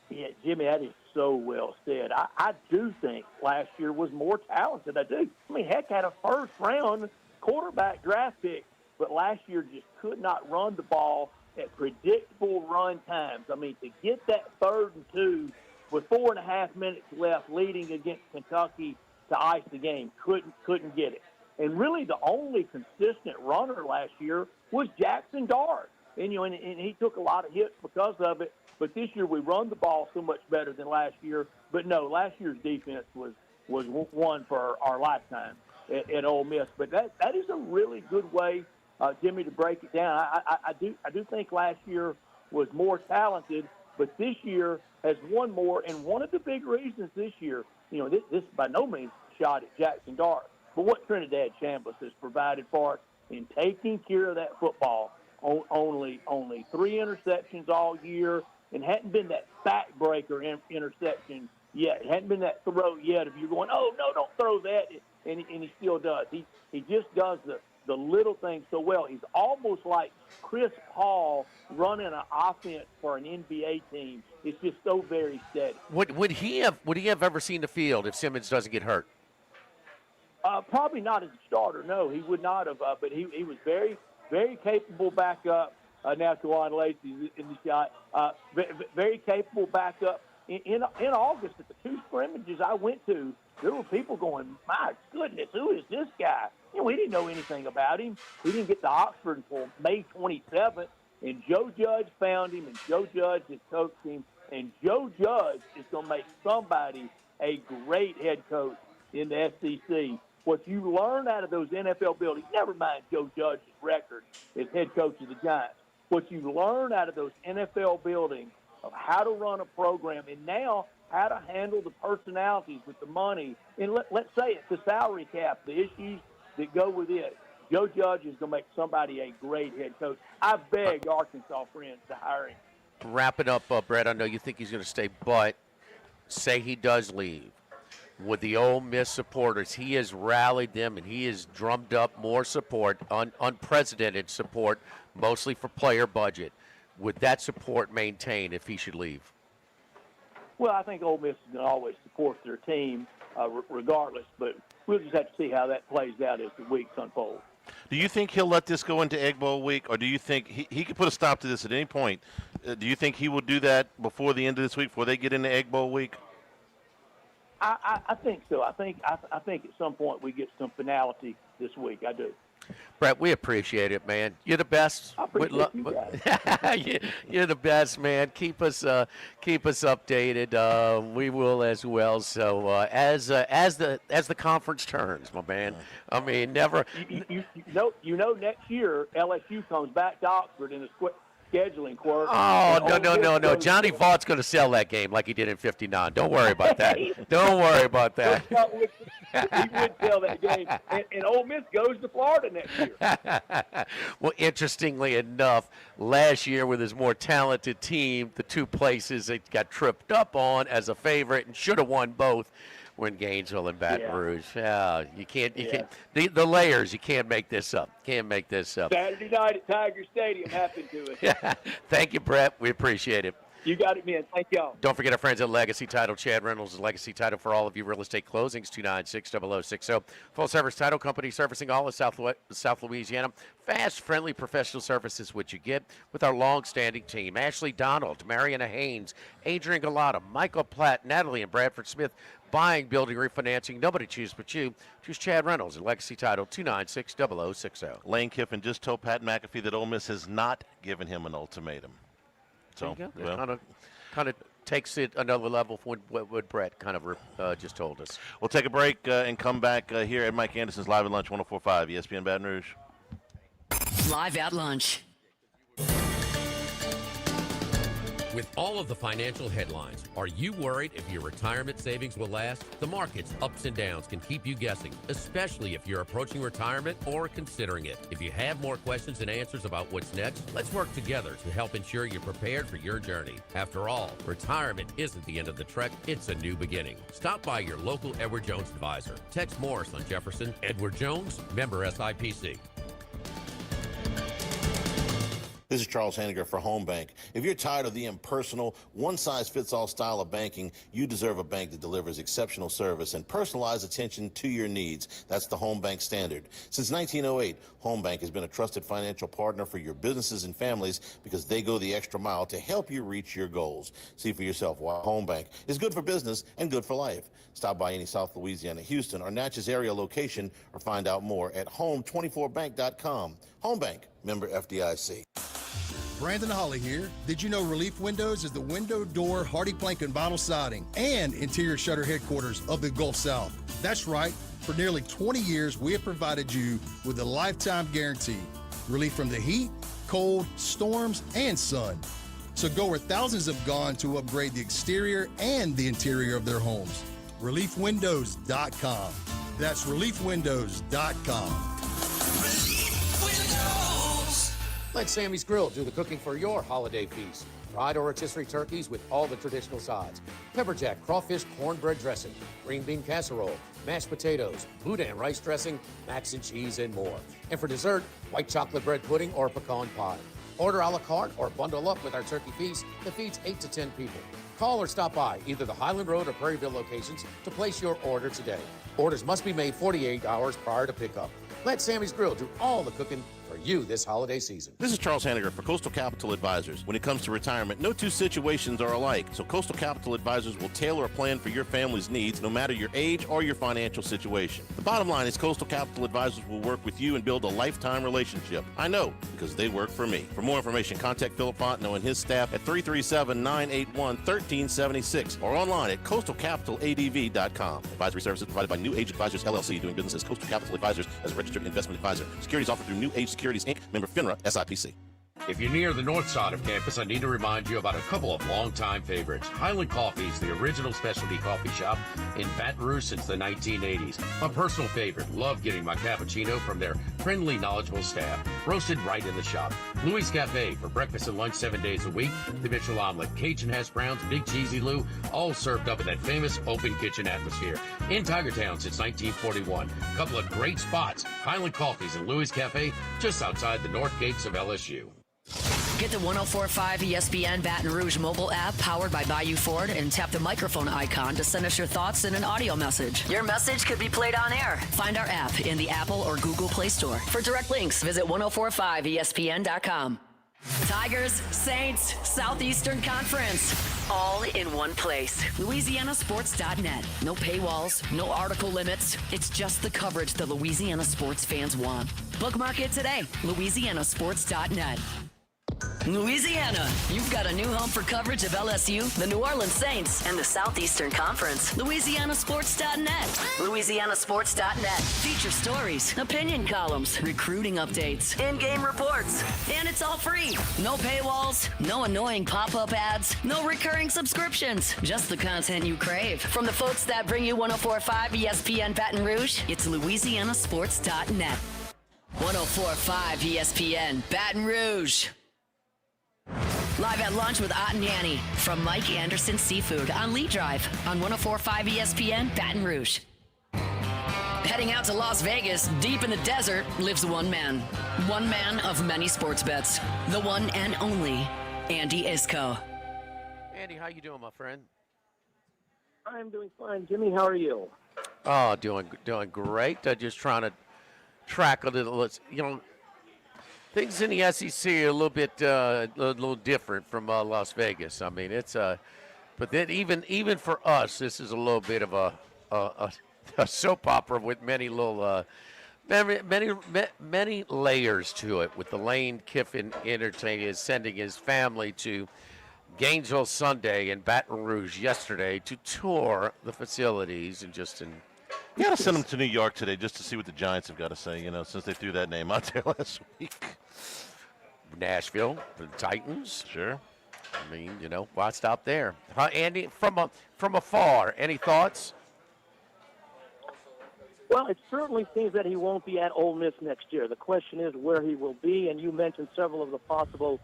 Yeah, Jimmy, that is so well said. I do think last year was more talented. I do. I mean, heck, had a first-round quarterback draft pick, but last year just could not run the ball at predictable run times. I mean, to get that 3rd and 2 with 4.5 minutes left leading against Kentucky to ice the game, couldn't get it. And really the only consistent runner last year was Jackson Dart. And he took a lot of hits because of it. But this year we run the ball so much better than last year. But no, last year's defense was one for our lifetime at Ole Miss. But that is a really good way, Jimmy, to break it down. I do think last year was more talented, but this year has won more. And one of the big reasons this year, this by no means shot at Jackson Dart, but what Trinidad Chambliss has provided for us in taking care of that football. Only 3 interceptions all year. and hadn't been that backbreaker interception yet. It hadn't been that throw yet. If you're going, oh no, don't throw that, and he still does. He just does the little things so well. He's almost like Chris Paul running an offense for an NBA team. It's just so very steady. Would he have ever seen the field if Simmons doesn't get hurt? Probably not as a starter. No, he would not have. But he was very, very capable backup. Now Kawan Lacey in the shot. Very capable backup. In August at the two scrimmages I went to, there were people going, my goodness, who is this guy? We didn't know anything about him. He didn't get to Oxford until May 27th, and Joe Judge found him, and Joe Judge has coached him, and Joe Judge is going to make somebody a great head coach in the SEC. What you learn out of those NFL buildings, never mind Joe Judge's record as head coach of the Giants, what you learn out of those NFL buildings of how to run a program and now how to handle the personalities with the money. And let's say it's the salary cap, the issues that go with it. Joe Judge is going to make somebody a great head coach. I beg Arkansas friends to hire him. Wrapping up, Brett, I know you think he's going to stay, but say he does leave. With the Ole Miss supporters, he has rallied them and he has drummed up more support, unprecedented support, mostly for player budget. Would that support maintain if he should leave? Well, I think Ole Miss is going to always support their team regardless, but we'll just have to see how that plays out as the weeks unfold. Do you think he'll let this go into Egg Bowl week, or do you think he could put a stop to this at any point? Do you think he will do that before the end of this week, before they get into Egg Bowl week? I think so. I think at some point we get some finality this week. I do. Brett, we appreciate it, man. You're the best. I appreciate you guys. You're the best, man. Keep us updated. We will as well. So as the conference turns, my man. I mean, never. You know, next year LSU comes back to Oxford in a scheduling quirk. Oh, no. Johnny Vaught's going to sell that game like he did in '59. Don't worry about that. Don't worry about that. He would sell that game. And Ole Miss goes to Florida next year. Well, interestingly enough, last year with his more talented team, the two places it got tripped up on as a favorite and should have won both were in Gainesville and Baton Rouge. Yeah, you can't. The layers. You can't make this up. Can't make this up. Saturday night at Tiger Stadium happened to us. Thank you, Brett. We appreciate it. You got it, man. Thank y'all. Don't forget our friends at Legacy Title. Chad Reynolds is Legacy Title for all of you real estate closings, 296-0060. Full-service title company servicing all of South Louisiana. Fast, friendly, professional services, which you get with our long-standing team. Ashley Donald, Mariana Haynes, Adrian Galata, Michael Platt, Natalie and Bradford Smith. Buying, building, refinancing. Nobody choose but you. Choose Chad Reynolds at Legacy Title, 296-0060. Lane Kiffin just told Pat McAfee that Ole Miss has not given him an ultimatum. So, kind of takes it another level from what Brett kind of just told us. We'll take a break and come back here at Mike Anderson's Live at Lunch, 104.5 ESPN Baton Rouge. Live at Lunch. With all of the financial headlines, are you worried if your retirement savings will last? The market's ups and downs can keep you guessing, especially if you're approaching retirement or considering it. If you have more questions and answers about what's next, let's work together to help ensure you're prepared for your journey. After all, retirement isn't the end of the trek, it's a new beginning. Stop by your local Edward Jones advisor. Tex Morris on Jefferson. Edward Jones, member SIPC. This is Charles Hanniger for Home Bank. If you're tired of the impersonal, one-size-fits-all style of banking, you deserve a bank that delivers exceptional service and personalized attention to your needs. That's the Home Bank standard. Since 1908, Home Bank has been a trusted financial partner for your businesses and families because they go the extra mile to help you reach your goals. See for yourself why Home Bank is good for business and good for life. Stop by any South Louisiana, Houston, or Natchez area location or find out more at home24bank.com. Home Bank, member FDIC. Brandon Holly here. Did you know Relief Windows is the window, door, hardy plank, and vinyl siding and interior shutter headquarters of the Gulf South? That's right. For nearly 20 years, we have provided you with a lifetime guarantee. Relief from the heat, cold, storms, and sun. So go where thousands have gone to upgrade the exterior and the interior of their homes. ReliefWindows.com. That's ReliefWindows.com. Let Sammy's Grill do the cooking for your holiday feast. Fried or rotisserie turkeys with all the traditional sides. Pepper jack, crawfish, cornbread dressing, green bean casserole, mashed potatoes, boudin rice dressing, mac and cheese, and more. And for dessert, white chocolate bread pudding or pecan pie. Order a la carte or bundle up with our turkey feast that feeds 8 to 10 people. Call or stop by either the Highland Road or Prairieville locations to place your order today. Orders must be made 48 hours prior to pickup. Let Sammy's Grill do all the cooking for you this holiday season. This is Charles Hanniger for Coastal Capital Advisors. When it comes to retirement, no two situations are alike, so Coastal Capital Advisors will tailor a plan for your family's needs no matter your age or your financial situation. The bottom line is Coastal Capital Advisors will work with you and build a lifetime relationship. I know, because they work for me. For more information, contact Philip Fontenot and his staff at 337-981-1376 or online at coastalcapitaladv.com. Advisory services provided by New Age Advisors, LLC, doing business as Coastal Capital Advisors as a registered investment advisor. Securities offered through New Age Securities, Inc., member FINRA, SIPC. If you're near the north side of campus, I need to remind you about a couple of longtime favorites. Highland Coffee is the original specialty coffee shop in Baton Rouge since the 1980s. My personal favorite. Love getting my cappuccino from their friendly, knowledgeable staff, roasted right in the shop. Louis Cafe for breakfast and lunch 7 days a week. The Mitchell omelet, Cajun hash browns, Big Cheesy Lou, all served up in that famous open kitchen atmosphere. In Tigertown since 1941. A couple of great spots. Highland Coffees and Louis Cafe just outside the north gates of LSU. Get the 104.5 ESPN Baton Rouge mobile app powered by Bayou Ford and tap the microphone icon to send us your thoughts in an audio message. Your message could be played on air. Find our app in the Apple or Google Play Store. For direct links, visit 1045ESPN.com. Tigers, Saints, Southeastern Conference. All in one place. LouisianaSports.net. No paywalls, no article limits. It's just the coverage the Louisiana sports fans want. Bookmark it today. LouisianaSports.net. Louisiana, you've got a new home for coverage of LSU, the New Orleans Saints, and the Southeastern Conference. LouisianaSports.net. LouisianaSports.net. Feature stories, opinion columns, recruiting updates, in-game reports. And it's all free. No paywalls, no annoying pop-up ads, no recurring subscriptions. Just the content you crave. From the folks that bring you 104.5 ESPN Baton Rouge, it's LouisianaSports.net. 104.5 ESPN Baton Rouge. Live at lunch with Ott and Annie from Mike Anderson Seafood on Lee Drive on 104.5 ESPN Baton Rouge. Heading out to Las Vegas, deep in the desert, lives one man. One man of many sports bets. The one and only Andy Isco. Andy, how you doing, my friend? I'm doing fine. Jimmy, how are you? Oh, doing great. Just trying to track a little, things in the SEC are a little bit a little different from Las Vegas. I mean, it's but then even for us, this is a little bit of a soap opera with many little many layers to it. With the Lane Kiffin entertaining, sending his family to Gainesville Sunday and Baton Rouge yesterday to tour the facilities and just in. You got to send them to New York today just to see what the Giants have got to say, since they threw that name out there last week. Nashville, the Titans. Sure. I mean, why stop there? Huh, Andy, from afar, any thoughts? Well, it certainly seems that he won't be at Ole Miss next year. The question is where he will be, and you mentioned several of the possible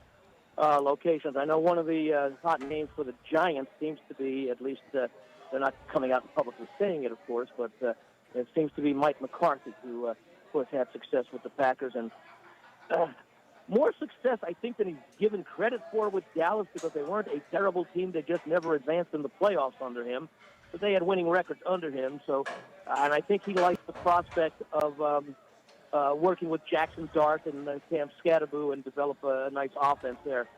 locations. I know one of the hot names for the Giants seems to be, at least they're not coming out in public and saying it, of course, but it seems to be Mike McCarthy, who, of course, had success with the Packers. And more success, I think, than he's given credit for with Dallas, because they weren't a terrible team. They just never advanced in the playoffs under him. But they had winning records under him. So, and I think he likes the prospect of working with Jackson Dart and Cam Scatterboo and develop a nice offense there.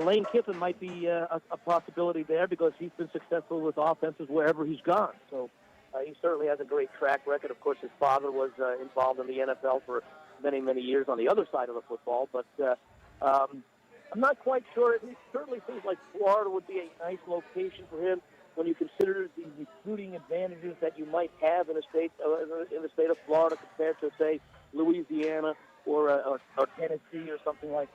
Lane Kiffin might be a possibility there because he's been successful with offenses wherever he's gone. So he certainly has a great track record. Of course, his father was involved in the NFL for many, many years on the other side of the football. But I'm not quite sure. It certainly seems like Florida would be a nice location for him when you consider the recruiting advantages that you might have in the state of Florida compared to, say, Louisiana or Tennessee or something like,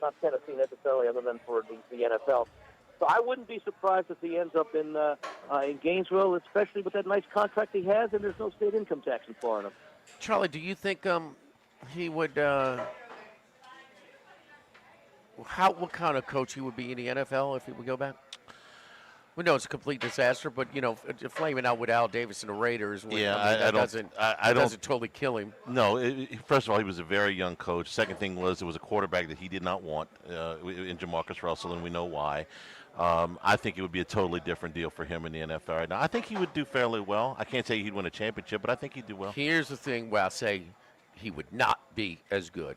not Tennessee necessarily, other than for the NFL. So I wouldn't be surprised if he ends up in Gainesville, especially with that nice contract he has, and there's no state income tax in Florida. Charlie, do you think he would what kind of coach he would be in the NFL if he would go back? We know it's a complete disaster, but flaming out with Al Davis and the Raiders, that doesn't totally kill him. No, first of all, he was a very young coach. Second thing was it was a quarterback that he did not want in Jamarcus Russell, and we know why. I think it would be a totally different deal for him in the NFL right now. I think he would do fairly well. I can't say he'd win a championship, but I think he'd do well. Here's the thing where I say he would not be as good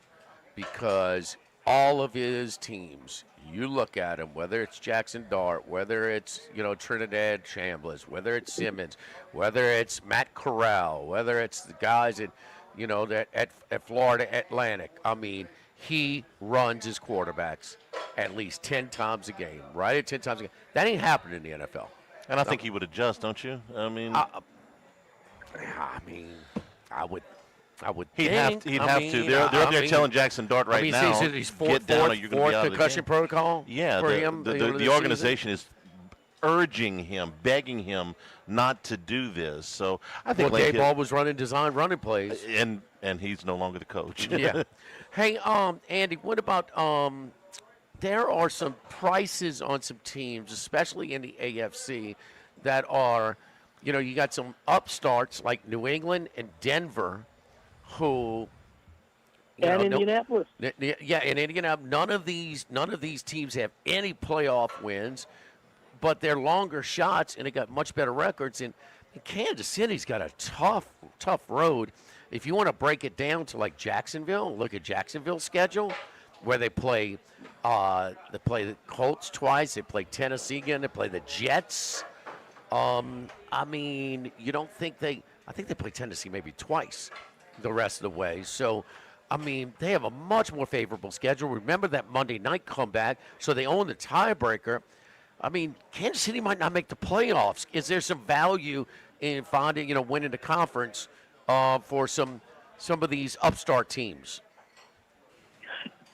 because all of his teams, you look at them, whether it's Jackson Dart, whether it's Trinidad Chambliss, whether it's Simmons, whether it's Matt Corral, whether it's the guys at Florida Atlantic. I mean, he runs his quarterbacks at least 10 times a game, right? At 10 times a game. That ain't happening in the NFL. And I think he would adjust, don't you? I mean, I would. He'd have to. They're up there telling Jackson Dart right now, he's get down or you're going to be out of the concussion game. protocol. Yeah, for him. The organization is urging him, begging him not to do this. So I think Dave Ball was running design running plays, and he's no longer the coach. Yeah. Hey, Andy, what about there are some prices on some teams, especially in the AFC, that are, you got some upstarts like New England and Denver, who. Indianapolis. Yeah, and Indianapolis. None of these teams have any playoff wins, but they're longer shots and they got much better records. And Kansas City's got a tough road. If you want to break it down to like Jacksonville, look at Jacksonville's schedule, where they play the Colts twice, they play Tennessee again, they play the Jets. I mean, you don't think I think they play Tennessee maybe twice the rest of the way. So, I mean, they have a much more favorable schedule. Remember that Monday night comeback, so they own the tiebreaker. I mean, Kansas City might not make the playoffs. Is there some value in finding, winning the conference for some of these upstart teams?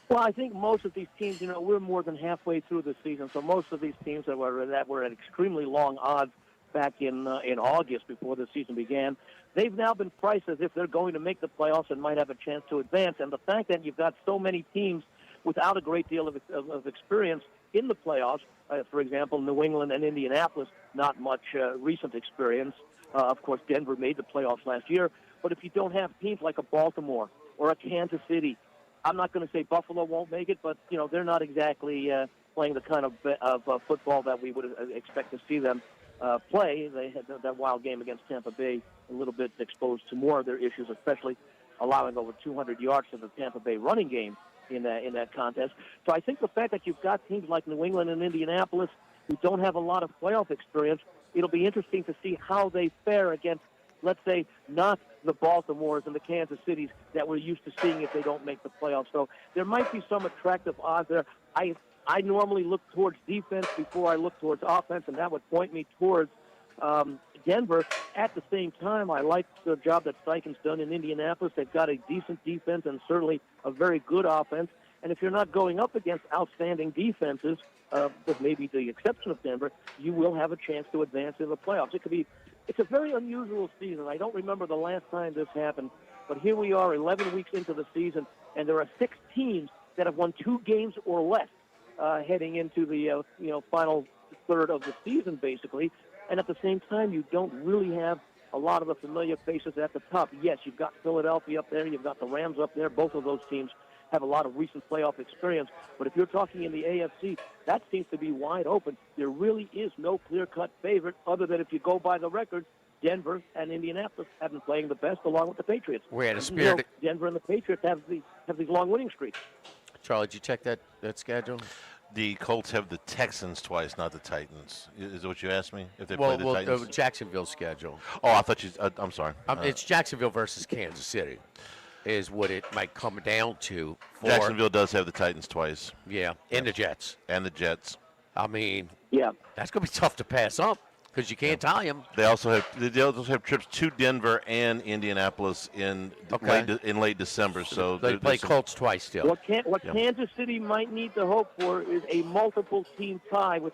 Well, I think most of these teams, we're more than halfway through the season, so most of these teams that were at extremely long odds back in August before the season began, they've now been priced as if they're going to make the playoffs and might have a chance to advance. And the fact that you've got so many teams without a great deal of experience in the playoffs, for example, New England and Indianapolis, not much recent experience. Of course, Denver made the playoffs last year. But if you don't have teams like a Baltimore or a Kansas City, I'm not going to say Buffalo won't make it, but, they're not exactly playing the kind of football that we would expect to see them play. They had that wild game against Tampa Bay, a little bit exposed to more of their issues, especially allowing over 200 yards to the Tampa Bay running game in that contest. So I think the fact that you've got teams like New England and Indianapolis who don't have a lot of playoff experience, it'll be interesting to see how they fare against, let's say, not the Baltimores and the Kansas Cities that we're used to seeing if they don't make the playoffs. So there might be some attractive odds there. I normally look towards defense before I look towards offense, and that would point me towards Denver. At the same time, I like the job that Steichen's done in Indianapolis. They've got a decent defense and certainly a very good offense. And if you're not going up against outstanding defenses, with maybe the exception of Denver, you will have a chance to advance in the playoffs. It's a very unusual season. I don't remember the last time this happened, but here we are 11 weeks into the season, and there are 6 teams that have won 2 games or less heading into the final third of the season, basically. And at the same time, you don't really have a lot of the familiar faces at the top. Yes, you've got Philadelphia up there, you've got the Rams up there. Both of those teams have a lot of recent playoff experience. But if you're talking in the AFC, that seems to be wide open. There really is no clear-cut favorite other than if you go by the records, Denver and Indianapolis have been playing the best along with the Patriots. We had a spirit. Denver and the Patriots have these long winning streaks. Charlie, did you check that schedule? The Colts have the Texans twice, not the Titans. Is that what you asked me? If they play the Titans? Jacksonville's schedule. Oh, I thought you. I'm sorry. It's Jacksonville versus Kansas City, is what it might come down to. Jacksonville does have the Titans twice. Yeah, and the Jets. And the Jets. I mean, yeah, that's going to be tough to pass up because you can't tie them. They also have trips to Denver and Indianapolis in late December. So they play Colts twice still. What Kansas City might need to hope for is a multiple team tie with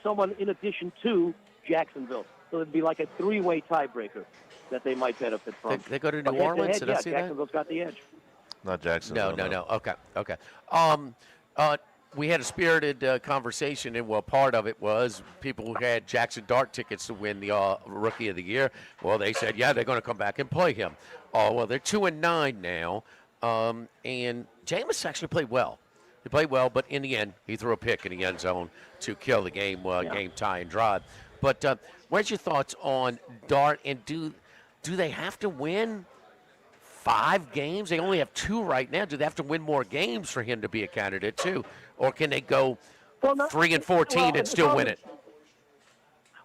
someone in addition to Jacksonville. So it'd be like a 3-way tiebreaker that they might benefit from. They go to New Orleans. Jacksonville's got the edge. Not Jacksonville. No. Okay. We had a spirited conversation, and part of it was people who had Jackson Dart tickets to win the Rookie of the Year. Well, they said, yeah, they're going to come back and play him. Oh, well, they're 2-9 now, and Jameis actually played well. He played well, but in the end, he threw a pick in the end zone to kill the game, game tie and drive. But what's your thoughts on Dart, and do they have to win 5 games? They only have 2 right now. Do they have to win more games for him to be a candidate too, or can they go 3-14 and still win it?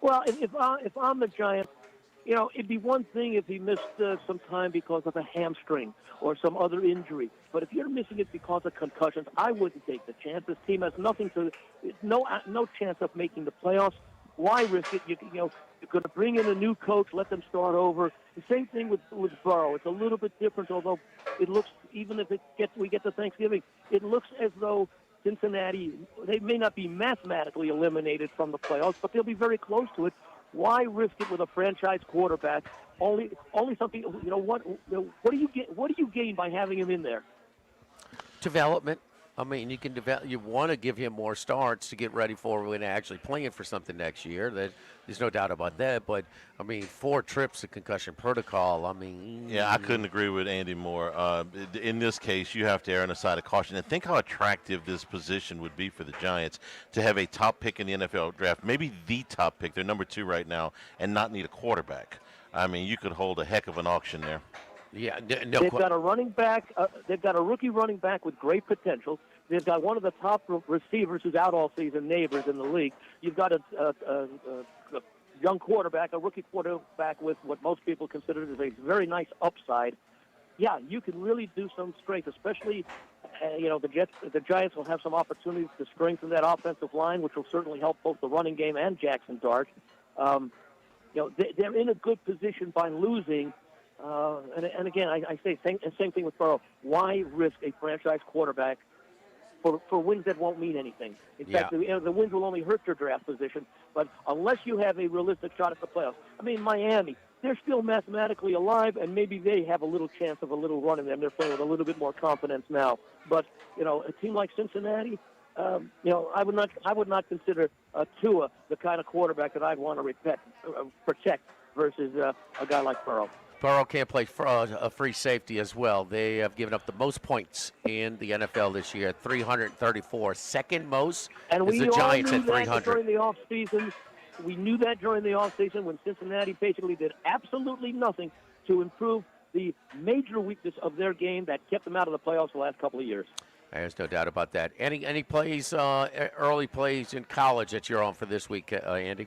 Well, if I'm the Giants, it'd be one thing if he missed some time because of a hamstring or some other injury. But if you're missing it because of concussions, I wouldn't take the chance. This team has no chance of making the playoffs. Why risk it? You're going to bring in a new coach, let them start over. The same thing with Burrow. It's a little bit different, although it looks, even if we get to Thanksgiving, it looks as though Cincinnati, they may not be mathematically eliminated from the playoffs, but they'll be very close to it. Why risk it with a franchise quarterback? Only something. What do you gain by having him in there? Development. I mean, you can develop. You want to give him more starts to get ready for when actually playing for something next year. There's no doubt about that. But I mean, 4 trips to concussion protocol. I mean, yeah, I couldn't agree with Andy more. In this case, you have to err on the side of caution. And think how attractive this position would be for the Giants to have a top pick in the NFL draft, maybe the top pick. They're number 2 right now, and not need a quarterback. I mean, you could hold a heck of an auction there. Yeah, they've got a running back. They've got a rookie running back with great potential. They've got one of the top receivers who's out all season, Neighbors, in the league. You've got a young quarterback, a rookie quarterback with what most people consider as a very nice upside. Yeah, you can really do some strength, especially, the Giants will have some opportunities to strengthen that offensive line, which will certainly help both the running game and Jackson Dart. They're in a good position by losing. And again, I say same thing with Burrow. Why risk a franchise quarterback for wins that won't mean anything? In fact, the wins will only hurt your draft position. But unless you have a realistic shot at the playoffs, I mean, Miami, they're still mathematically alive, and maybe they have a little chance of a little run in them. They're playing with a little bit more confidence now. But a team like Cincinnati, I would not consider Tua the kind of quarterback that I'd want to protect versus a guy like Burrow. Burrow can't play a free safety as well. They have given up the most points in the NFL this year, 334. Second most is the Giants at 300. During the offseason. We knew that during the offseason when Cincinnati basically did absolutely nothing to improve the major weakness of their game that kept them out of the playoffs the last couple of years. There's no doubt about that. Any plays, early plays in college that you're on for this week, Andy?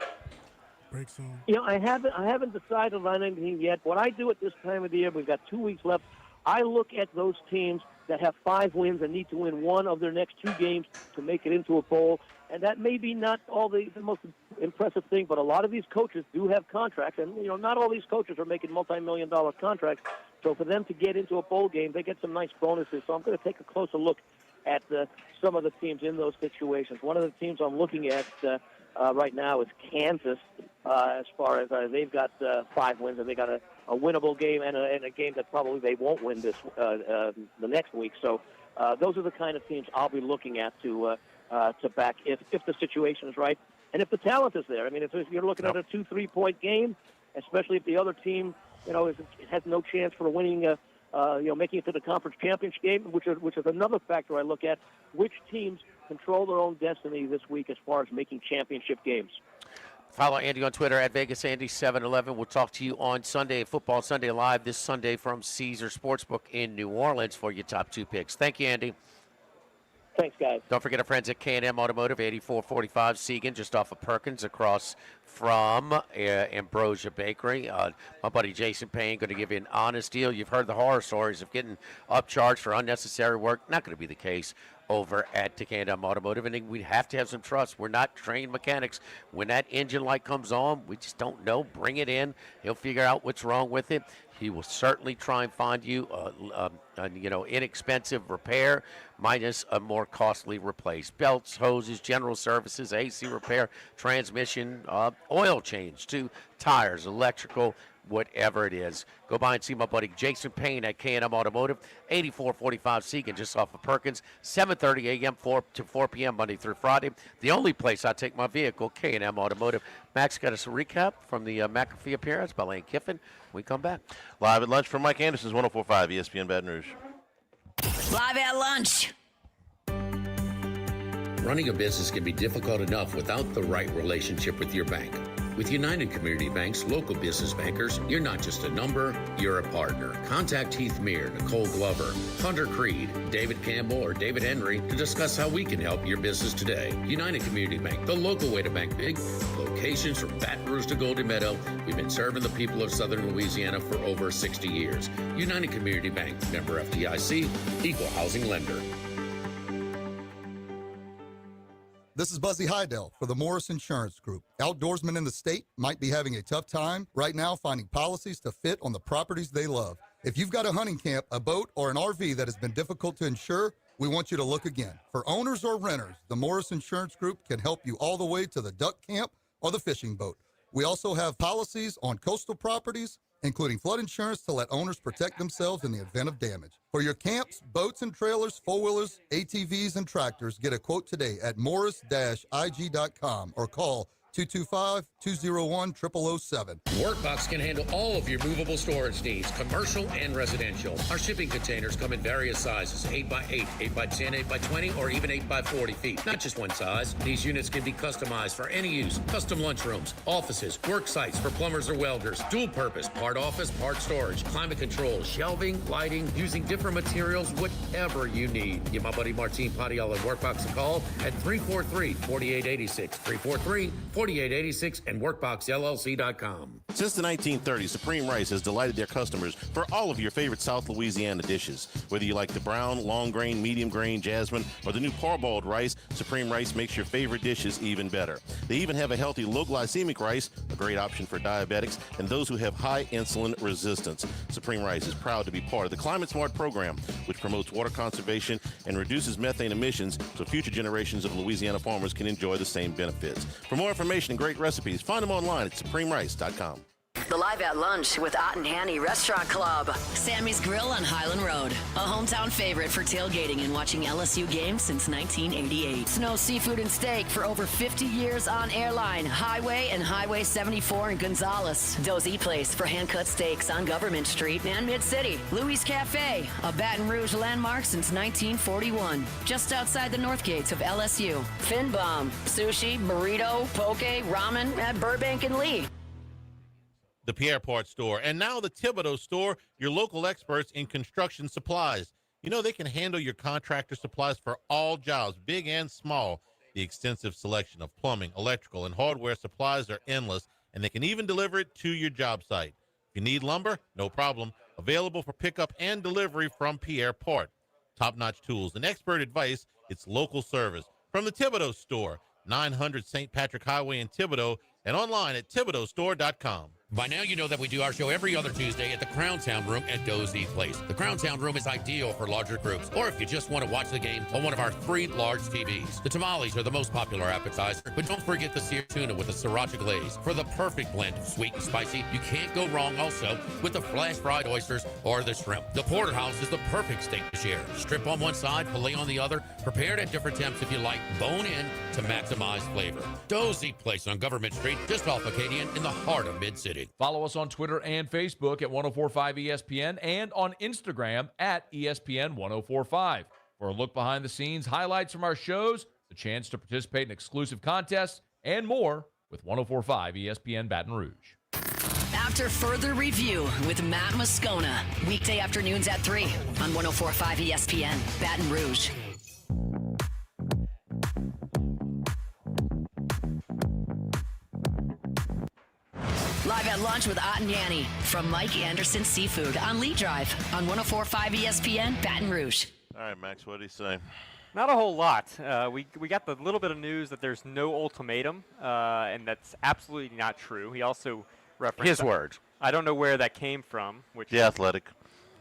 I haven't decided on anything yet. What I do at this time of the year, we've got 2 weeks left. I look at those teams that have 5 wins and need to win one of their next 2 games to make it into a bowl. And that may be not all the most impressive thing, but a lot of these coaches do have contracts, and not all these coaches are making multi-million-dollar contracts. So for them to get into a bowl game, they get some nice bonuses. So I'm going to take a closer look at some of the teams in those situations. One of the teams I'm looking at right now is Kansas. As far as they've got 5 wins, and they got a winnable game and a game that probably they won't win the next week. So those are the kind of teams I'll be looking at to back if the situation is right and if the talent is there. I mean, if you're looking at a 2-3 point game, especially if the other team has no chance for winning making it to the conference championship game, which is another factor I look at. Which teams control their own destiny this week as far as making championship games? Follow Andy on Twitter at VegasAndy711. We'll talk to you on Sunday, Football Sunday Live this Sunday from Caesar Sportsbook in New Orleans for your top 2 picks. Thank you, Andy. Thanks, guys. Don't forget our friends at K&M Automotive, 8445 Segan, just off of Perkins, across from Ambrosia Bakery. My buddy Jason Payne going to give you an honest deal. You've heard the horror stories of getting upcharged for unnecessary work. Not going to be the case over at K&M Automotive, and we have to have some trust. We're not trained mechanics. When that engine light comes on, we just don't know. Bring it in. He'll figure out what's wrong with it. He will certainly try and find you inexpensive repair minus a more costly replace. Belts, hoses, general services, AC repair, transmission, oil change to tires, electrical, whatever it is. Go by and see my buddy Jason Payne at K&M Automotive, 8445 Seegan, just off of Perkins, 7:30 a.m. to 4 p.m. Monday through Friday. The only place I take my vehicle, K&M Automotive. Max got us a recap from the McAfee appearance by Lane Kiffin. We come back. Live at lunch from Mike Anderson's 104.5 ESPN Baton Rouge. Live at lunch. Running a business can be difficult enough without the right relationship with your bank. With United Community Bank's local business bankers, you're not just a number, you're a partner. Contact Heath Meir, Nicole Glover, Hunter Creed, David Campbell, or David Henry to discuss how we can help your business today. United Community Bank, the local way to bank big. Locations from Baton Rouge to Golden Meadow. We've been serving the people of Southern Louisiana for over 60 years. United Community Bank, member FDIC, equal housing lender. This is Buzzy Hydell for the Morris Insurance Group. Outdoorsmen in the state might be having a tough time right now finding policies to fit on the properties they love. If you've got a hunting camp, a boat, or an RV that has been difficult to insure, we want you to look again. For owners or renters, the Morris Insurance Group can help you all the way to the duck camp or the fishing boat. We also have policies on coastal properties, including flood insurance to let owners protect themselves in the event of damage. For your camps, boats and trailers, four-wheelers, ATVs, and tractors, get a quote today at morris-ig.com or call 225-201-0007. Workbox can handle all of your movable storage needs, commercial and residential. Our shipping containers come in various sizes, 8x8, 8x10, 8x20, or even 8x40 feet. Not just one size. These units can be customized for any use. Custom lunchrooms, offices, work sites for plumbers or welders, dual purpose, part office, part storage, climate control, shelving, lighting, using different materials, whatever you need. Give my buddy Martin Padial at Workbox a call at 343-4886, 343-4886, and WorkboxLLC.com. Since the 1930s, Supreme Rice has delighted their customers for all of your favorite South Louisiana dishes. Whether you like the brown, long grain, medium grain, jasmine, or the new parboiled rice, Supreme Rice makes your favorite dishes even better. They even have a healthy low glycemic rice, a great option for diabetics and those who have high insulin resistance. Supreme Rice is proud to be part of the Climate Smart program, which promotes water conservation and reduces methane emissions so future generations of Louisiana farmers can enjoy the same benefits. For more information and great recipes, find them online at supremerice.com. The Live at Lunch with Ott and Hanny Restaurant Club. Sammy's Grill on Highland Road. A hometown favorite for tailgating and watching LSU games since 1988. Snow Seafood and Steak for over 50 years on Airline, Highway, and Highway 74 in Gonzales. Dozy Place for hand-cut steaks on Government Street and Mid-City. Louis Cafe, a Baton Rouge landmark since 1941. Just outside the north gates of LSU. Fin Bomb, sushi, burrito, poke, ramen at Burbank and Lee. The Pierre Part Store, and now the Thibodeau Store, your local experts in construction supplies. You know, they can handle your contractor supplies for all jobs, big and small. The extensive selection of plumbing, electrical, and hardware supplies are endless, and they can even deliver it to your job site. If you need lumber, no problem. Available for pickup and delivery from Pierre Part. Top-notch tools and expert advice, it's local service. From the Thibodeau Store, 900 St. Patrick Highway in Thibodeau, and online at thibodeaustore.com. By now, you know that we do our show every other Tuesday at the Crown Town Room at Dozy Place. The Crown Town Room is ideal for larger groups, or if you just want to watch the game on one of our 3 large TVs. The tamales are the most popular appetizer, but don't forget the seared tuna with the sriracha glaze. For the perfect blend of sweet and spicy, you can't go wrong also with the flash fried oysters or the shrimp. The porterhouse is the perfect steak to share. Strip on one side, filet on the other, prepared at different temps if you like, bone in to maximize flavor. Dozy Place on Government Street, just off Acadian in the heart of Mid-City. Follow us on Twitter and Facebook at 1045 ESPN and on Instagram at ESPN 1045. For a look behind the scenes, highlights from our shows, the chance to participate in exclusive contests, and more with 1045 ESPN Baton Rouge. After further review with Matt Moscona, weekday afternoons at 3 on 1045 ESPN Baton Rouge. Live at lunch with Ott and Yanni from Mike Anderson Seafood on Lee Drive on 1045 ESPN Baton Rouge. All right, Max, what do you say? Not a whole lot. We got the little bit of news that there's no ultimatum, and that's absolutely not true. He also referenced His words. I don't know where that came from, which The Athletic.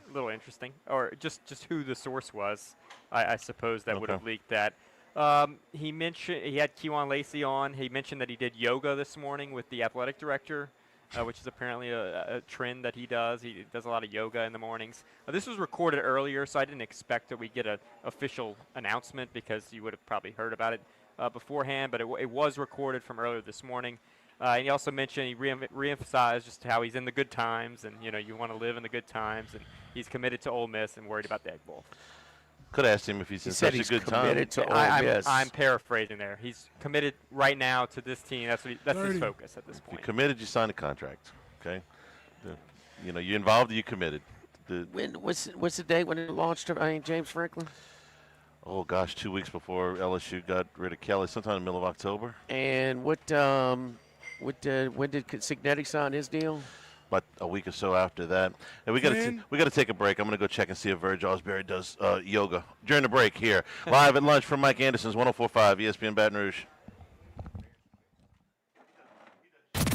is a little interesting, or just who the source was. I suppose that would have leaked that. He mentioned he had Kewan Lacey on. He mentioned that he did yoga this morning with the athletic director. which is apparently a trend that he does. He does a lot of yoga in the mornings. This was recorded earlier, so I didn't expect that we'd get an official announcement because you would have probably heard about it beforehand, but it was recorded from earlier this morning. And he also mentioned, he reemphasized just how he's in the good times, and you want to live in the good times, and he's committed to Ole Miss and worried about the Egg Bowl. Could ask him if he's in such a good time. I'm paraphrasing there. He's committed right now to this team. That's his focus at this point. If you committed, you signed a contract. Okay, you involved, you committed. What's the date when it launched? James Franklin. Oh gosh, 2 weeks before LSU got rid of Kelly, sometime in the middle of October. And when did Cignetti sign his deal? About a week or so after that. And we got to take a break. I'm going to go check and see if Verge Osbury does yoga during the break here. Live at lunch from Mike Anderson's 104.5 ESPN Baton Rouge.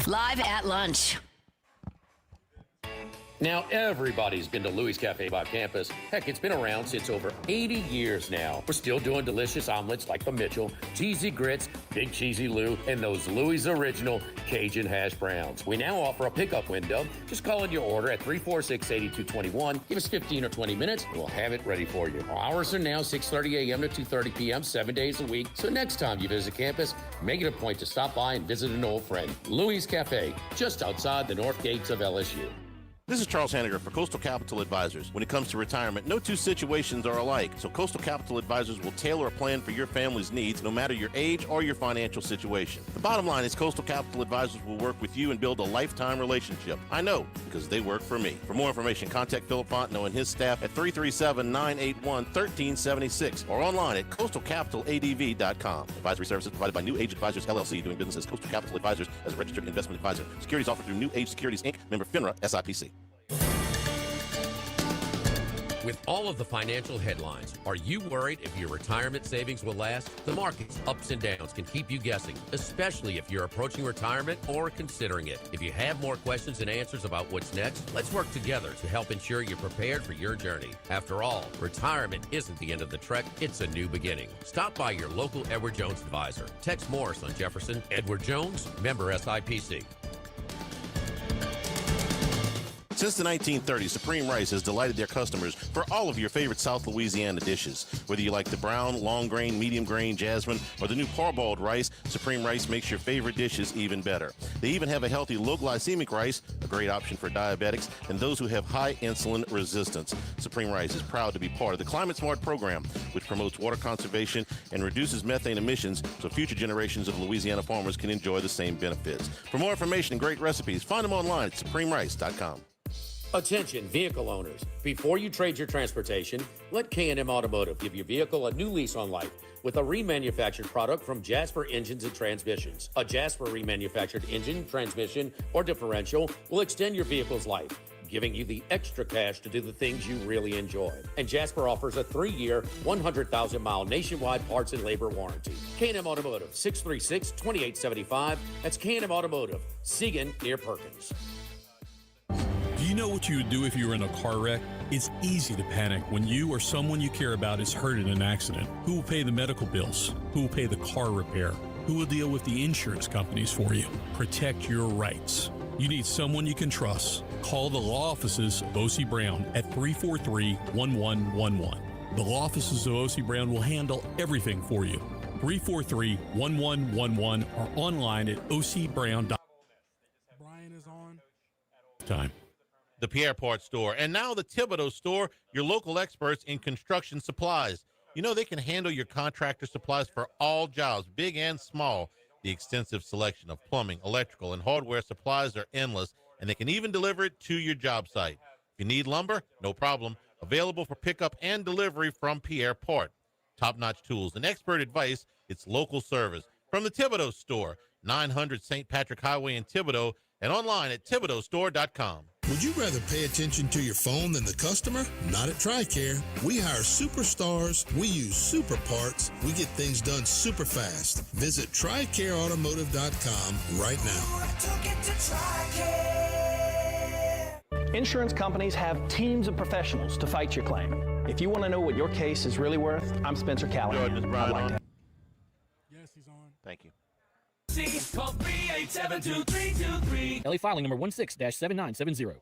Live at lunch. Now, everybody's been to Louis Cafe by campus. Heck, it's been around since over 80 years now. We're still doing delicious omelets like the Mitchell, cheesy grits, Big Cheesy Lou, and those Louis' original Cajun hash browns. We now offer a pickup window. Just call in your order at 346-8221. Give us 15 or 20 minutes, and we'll have it ready for you. Our hours are now 6:30 a.m. to 2:30 p.m., 7 days a week. So next time you visit campus, make it a point to stop by and visit an old friend. Louis Cafe, just outside the north gates of LSU. This is Charles Hanniger for Coastal Capital Advisors. When it comes to retirement, no two situations are alike, so Coastal Capital Advisors will tailor a plan for your family's needs, no matter your age or your financial situation. The bottom line is Coastal Capital Advisors will work with you and build a lifetime relationship. I know, because they work for me. For more information, contact Philip Fontenot and his staff at 337-981-1376 or online at coastalcapitaladv.com. Advisory services provided by New Age Advisors, LLC, doing business as Coastal Capital Advisors as a registered investment advisor. Securities offered through New Age Securities, Inc., member FINRA, SIPC. With all of the financial headlines, are you worried if your retirement savings will last? The market's ups and downs can keep you guessing, especially if you're approaching retirement or considering it. If you have more questions and answers about what's next, let's work together to help ensure you're prepared for your journey. After all, retirement isn't the end of the trek, it's a new beginning. Stop by your local Edward Jones advisor. Text Morris on Jefferson. Edward Jones, member SIPC. Since the 1930s, Supreme Rice has delighted their customers for all of your favorite South Louisiana dishes. Whether you like the brown, long grain, medium grain, jasmine, or the new parboiled rice, Supreme Rice makes your favorite dishes even better. They even have a healthy low glycemic rice, a great option for diabetics and those who have high insulin resistance. Supreme Rice is proud to be part of the Climate Smart program, which promotes water conservation and reduces methane emissions so future generations of Louisiana farmers can enjoy the same benefits. For more information and great recipes, find them online at supremerice.com. Attention vehicle owners. Before you trade your transportation, let K&M Automotive give your vehicle a new lease on life with a remanufactured product from Jasper Engines and Transmissions. A Jasper remanufactured engine, transmission, or differential will extend your vehicle's life, giving you the extra cash to do the things you really enjoy. And Jasper offers a 3-year, 100,000-mile nationwide parts and labor warranty. K&M Automotive, 636-2875. That's K&M Automotive, Siegen near Perkins. Do you know what you would do if you were in a car wreck? It's easy to panic when you or someone you care about is hurt in an accident. Who will pay the medical bills? Who will pay the car repair? Who will deal with the insurance companies for you? Protect your rights. You need someone you can trust. Call the law offices of O.C. Brown at 343-1111. The law offices of O.C. Brown will handle everything for you. 343-1111 or online at ocbrown.com. Brian is on. Time. The Pierre Part Store, and now the Thibodeau Store, your local experts in construction supplies. You know they can handle your contractor supplies for all jobs, big and small. The extensive selection of plumbing, electrical, and hardware supplies are endless, and they can even deliver it to your job site. If you need lumber, no problem. Available for pickup and delivery from Pierre Part. Top-notch tools and expert advice, it's local service. From the Thibodeau Store, 900 St. Patrick Highway in Thibodeau, and online at thibodeaustore.com. Would you rather pay attention to your phone than the customer? Not at TRICARE. We hire superstars. We use super parts. We get things done super fast. Visit TRICAREautomotive.com right now. Insurance companies have teams of professionals to fight your claim. If you want to know what your case is really worth, I'm Spencer Callahan. Jordan, is Brian on? Yes, he's on. Thank you. Call 387-2323. LA filing number 16-7970.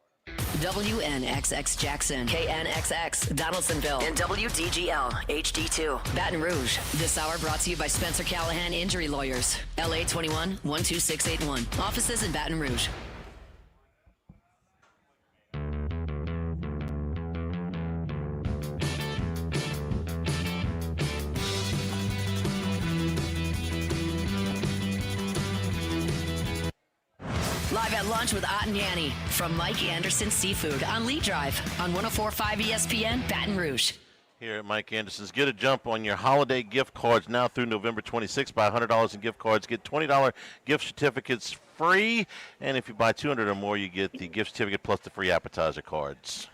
WNXX Jackson, KNXX Donaldsonville, and WDGL HD2 Baton Rouge. This hour brought to you by Spencer Callahan Injury Lawyers, LA 21 12681. Offices in Baton Rouge. Live at lunch with Ott and Yanni from Mike Anderson Seafood on Lee Drive on 104.5 ESPN Baton Rouge. Here at Mike Anderson's, get a jump on your holiday gift cards now through November 26th. Buy $100 in gift cards, get $20 gift certificates free, and if you buy 200 or more, you get the gift certificate plus the free appetizer cards.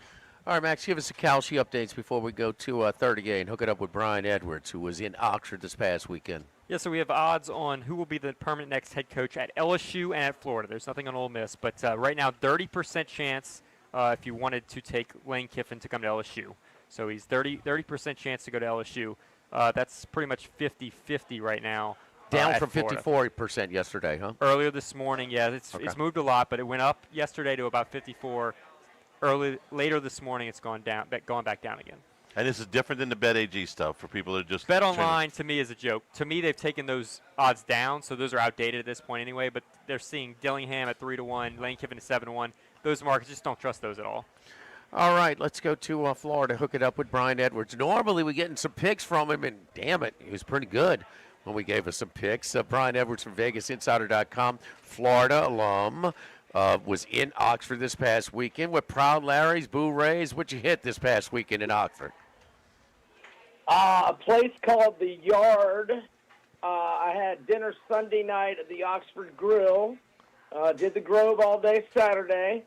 All right, Max, give us the Calci updates before we go to 38 and hook it up with Brian Edwards, who was in Oxford this past weekend. Yeah, so we have odds on who will be the permanent next head coach at LSU and at Florida. There's nothing on Ole Miss, but right now 30% chance if you wanted to take Lane Kiffin to come to LSU. So he's 30% chance to go to LSU. That's pretty much 50-50 right now. Down from Florida. 54% yesterday, huh? Earlier this morning, yeah, it's moved a lot, but it went up yesterday to about 54. Later this morning, it's gone back down again. And this is different than the BetAG stuff for people that are just... Bet Online, to me, is a joke. To me, they've taken those odds down, so those are outdated at this point anyway, but they're seeing Dillingham at 3-1, Lane Kiffin at 7-1. Those markets, just don't trust those at all. All right, let's go to Florida, hook it up with Brian Edwards. Normally, we're getting some picks from him, and damn it, he was pretty good when we gave us some picks. Brian Edwards from VegasInsider.com, Florida alum, was in Oxford this past weekend with Proud Larry's, Boo Rays. What'd you hit this past weekend in Oxford? A place called The Yard. I had dinner Sunday night at the Oxford Grill. Did the Grove all day Saturday.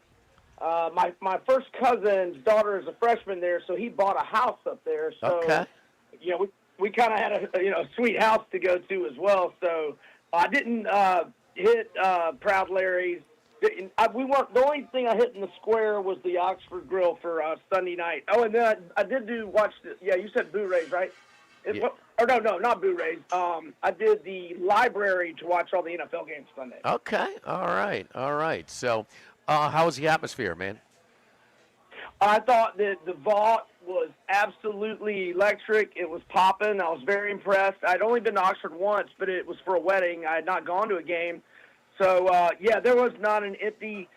My first cousin's daughter is a freshman there, so he bought a house up there. So, we kind of had a sweet house to go to as well. So I didn't hit Proud Larry's. The only thing I hit in the square was the Oxford Grill for Sunday night. Oh, and then I did watch you said Boo Rays, right? Yeah. Or no, not Boo Rays. I did the library to watch all the NFL games Sunday. Okay, all right. So how was the atmosphere, man? I thought that the vault was absolutely electric. It was popping. I was very impressed. I'd only been to Oxford once, but it was for a wedding. I had not gone to a game. So, there was not an empty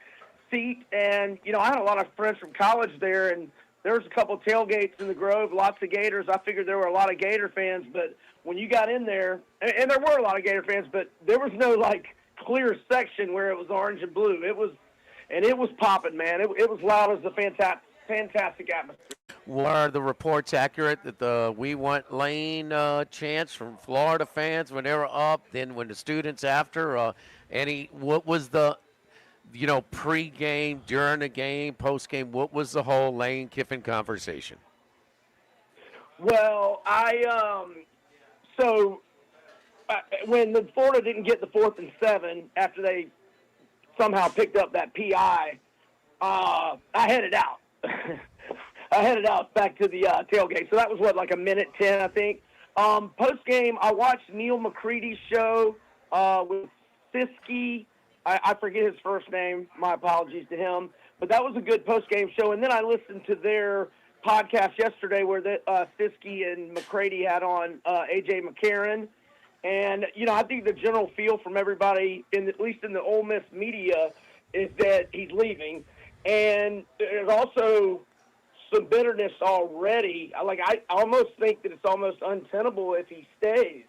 seat. And, I had a lot of friends from college there, and there was a couple of tailgates in the Grove, lots of Gators. I figured there were a lot of Gator fans. But when you got in there, and there were a lot of Gator fans, but there was no, clear section where it was orange and blue. It was popping, man. It was loud. It was a fantastic atmosphere. Were the reports accurate that the We Want Lane chants from Florida fans when they were up, then when the students after, what was the, pre-game, during the game, post-game, what was the whole Lane Kiffin conversation? Well, when the Florida didn't get the 4th and 7 after they somehow picked up that PI, I headed out. I headed out back to the tailgate. So that was, a minute 10, I think. Post-game, I watched Neil McCready's show with Siskey. I forget his first name. My apologies to him. But that was a good post-game show. And then I listened to their podcast yesterday where Siskey and McCready had on A.J. McCarron. And, I think the general feel from everybody, at least in the Ole Miss media, is that he's leaving. And there's also some bitterness already. I almost think that it's almost untenable if he stays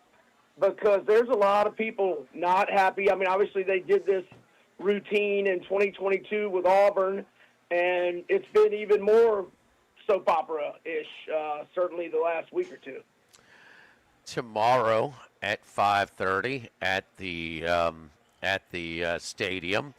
because there's a lot of people not happy. I mean, obviously they did this routine in 2022 with Auburn, and it's been even more soap opera-ish, certainly the last week or two. Tomorrow at 5:30 at the stadium.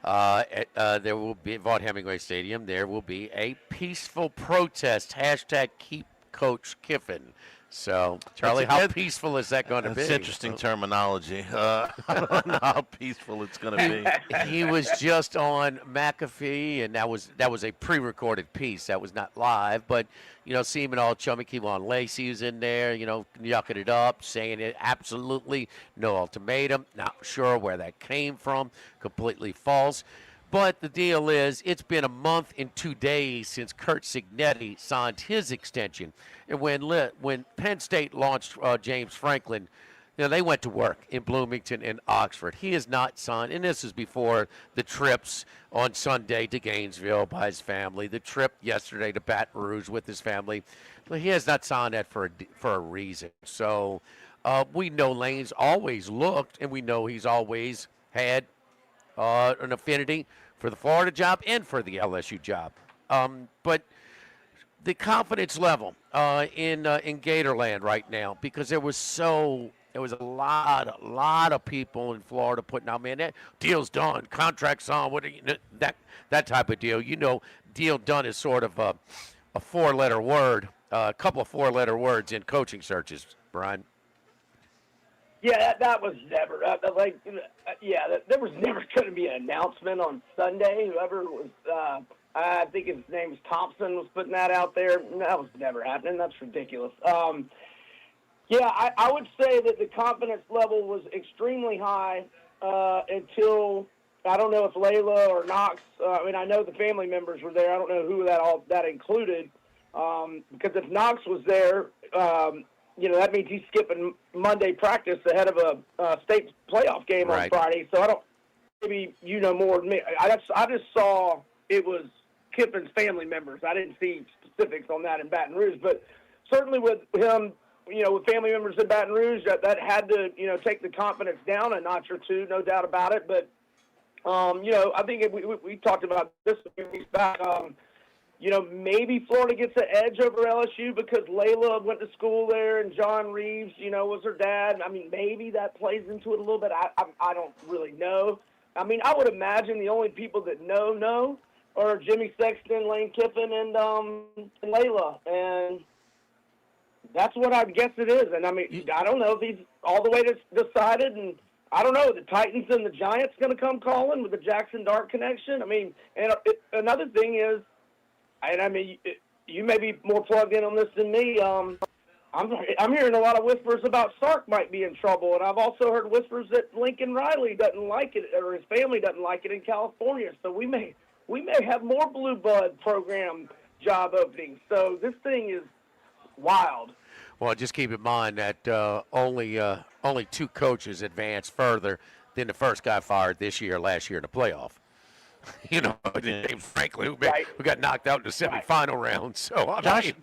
There will be Vaught Hemingway Stadium. There will be a peaceful protest. # keep Coach Kiffin. So, Charlie, how peaceful is that going to be? That's interesting terminology. I don't know how peaceful it's going to be. He was just on McAfee, and that was a pre-recorded piece. That was not live, but seeming all chummy. Keelan Lacey was in there, yucking it up, saying it absolutely no ultimatum. Not sure where that came from. Completely false. But the deal is, it's been a month and 2 days since Kurt Signetti signed his extension. And when Penn State launched James Franklin, they went to work in Bloomington and Oxford. He has not signed, and this is before the trips on Sunday to Gainesville by his family, the trip yesterday to Baton Rouge with his family. But he has not signed that for a reason. So we know Lane's always looked, and we know he's always had an affinity for the Florida job and for the LSU job. But the confidence level in Gatorland right now, because there was a lot of people in Florida putting out, man, that deal's done, contract's on, that type of deal. Deal done is sort of a four-letter word, a couple of four-letter words in coaching searches, Brian. Yeah, that was never there was never going to be an announcement on Sunday. Whoever was, I think his name was Thompson, was putting that out there. That was never happening. That's ridiculous. I would say that the confidence level was extremely high until, I don't know if Layla or Knox. I know the family members were there. I don't know who that included, because if Knox was there, that means he's skipping Monday practice ahead of a state playoff game on Friday. So maybe you know more than me. I just saw it was Kiffin's family members. I didn't see specifics on that in Baton Rouge, but certainly with him, with family members in Baton Rouge, that had to, take the confidence down a notch or two, no doubt about it. But, I think we talked about this a few weeks back. Maybe Florida gets an edge over LSU because Layla went to school there and John Reeves, was her dad. Maybe that plays into it a little bit. I don't really know. I would imagine the only people that know are Jimmy Sexton, Lane Kiffin, and Layla. And that's what I guess it is. And, I don't know if he's all the way decided. And I don't know, the Titans and the Giants going to come calling with the Jackson Dart connection. Another thing is, and you may be more plugged in on this than me. I'm hearing a lot of whispers about Sark might be in trouble, and I've also heard whispers that Lincoln Riley doesn't like it, or his family doesn't like it in California. So we may have more Blue Blood program job openings. So this thing is wild. Well, just keep in mind that only two coaches advanced further than the first guy fired last year in the playoff. James Franklin, who got knocked out in the semifinal round. So Josh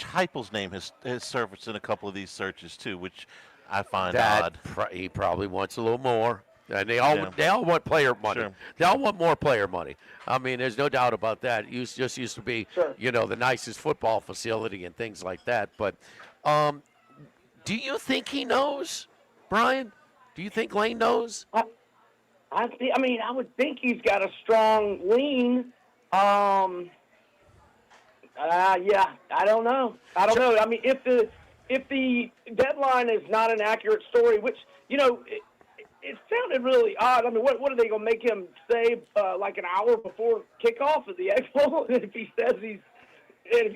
Heupel's name has surfaced in a couple of these searches too, which I find odd. He probably wants a little more. And they all want player money. Sure. They all want more player money. There's no doubt about that. It just used to be, the nicest football facility and things like that. But do you think he knows, Brian? Do you think Lane knows? I would think he's got a strong lean. I don't know. If the deadline is not an accurate story, which it sounded really odd. What are they going to make him say like an hour before kickoff at the Egg Bowl? If he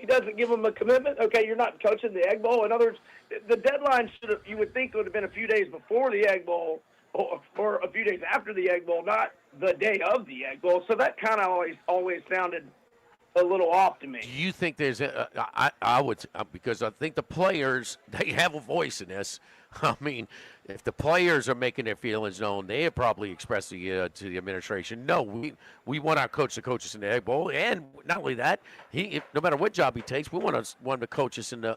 doesn't give him a commitment, okay, you're not coaching the Egg Bowl. In other words, the deadline you would think would have been a few days before the Egg Bowl. Or a few days after the Egg Bowl, not the day of the Egg Bowl. So that kind of always sounded a little off to me. Do you think there's I would, because I think the players, they have a voice in this. If the players are making their feelings known, they have probably expressed to the administration, no, we want our coach to coach us in the Egg Bowl, and not only that, no matter what job he takes, we want him to coach us in the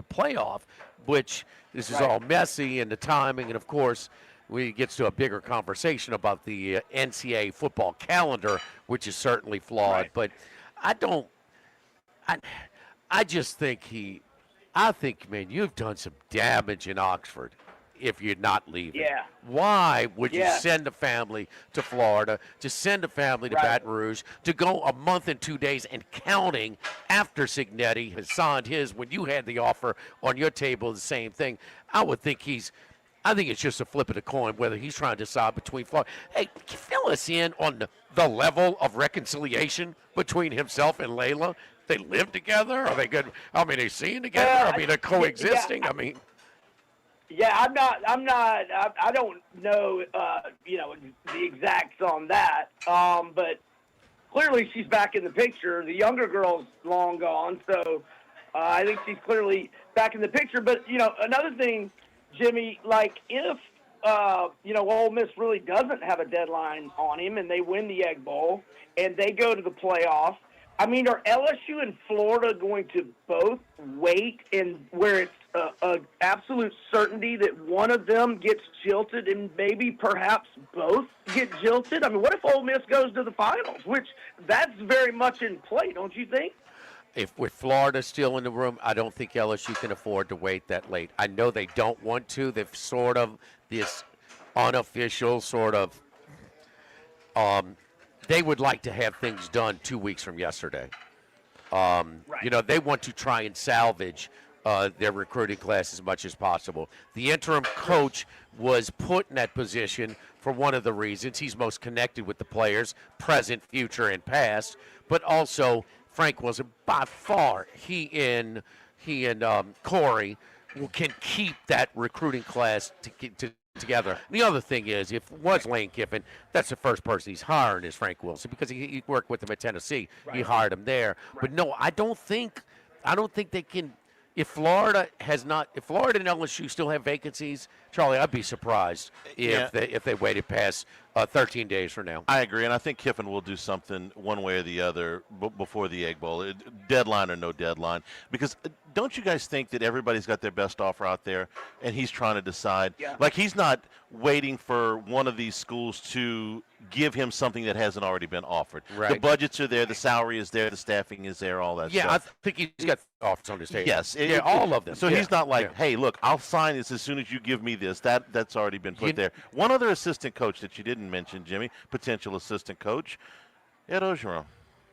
playoff, which this is all messy and the timing, and of course, we gets to a bigger conversation about the NCAA football calendar, which is certainly flawed. But I just think man, you've done some damage in Oxford. if you're not leaving. Yeah. Why would you Yeah. send a family to Florida, to send a family to Right. Baton Rouge, to go a month and 2 days and counting after Signetti has signed his when you had the offer on your table, the same thing? I think it's just a flip of the coin whether he's trying to decide between Florida. Hey, fill us in on the level of reconciliation between himself and Layla. They live together? Are they good? I mean, they seeing together? I mean, they're coexisting? I mean. Yeah, I don't know, the exacts on that. But clearly she's back in the picture. The younger girl's long gone, so I think she's clearly back in the picture. But, another thing, Jimmy, like if, Ole Miss really doesn't have a deadline on him and they win the Egg Bowl and they go to the playoff, I mean, are LSU and Florida going to both wait and where it's a absolute certainty that one of them gets jilted and maybe perhaps both get jilted? I mean, what if Ole Miss goes to the finals, which that's very much in play, don't you think? If with Florida still in the room, I don't think LSU can afford to wait that late. I know they don't want to. They've sort of this unofficial sort of they would like to have things done 2 weeks from yesterday. Right. They want to try and salvage their recruiting class as much as possible. The interim coach was put in that position for one of the reasons. He's most connected with the players, present, future, and past, but also Frank Wilson, by far, he and Corey can keep that recruiting class together. The other thing is, if it was Lane Kiffin, that's the first person he's hiring is Frank Wilson because he worked with him at Tennessee. Right. He hired him there. Right. But no, I don't think they can. If Florida and LSU still have vacancies, Charlie, I'd be surprised if they waited past 13 days from now. I agree, and I think Kiffin will do something one way or the other before the Egg Bowl, deadline or no deadline. Because don't you guys think that everybody's got their best offer out there, and he's trying to decide? Yeah. Like he's not waiting for one of these schools to give him something that hasn't already been offered. Right. The budgets are there, the salary is there, the staffing is there, all that Yeah, stuff. I think he's got offers on his table. Yes. All of them. So Yeah. he's not like, Yeah. hey, look, I'll sign this as soon as you give me this. That's already been put there. One other assistant coach that you didn't mention, Jimmy, potential assistant coach, Ed Ogeron.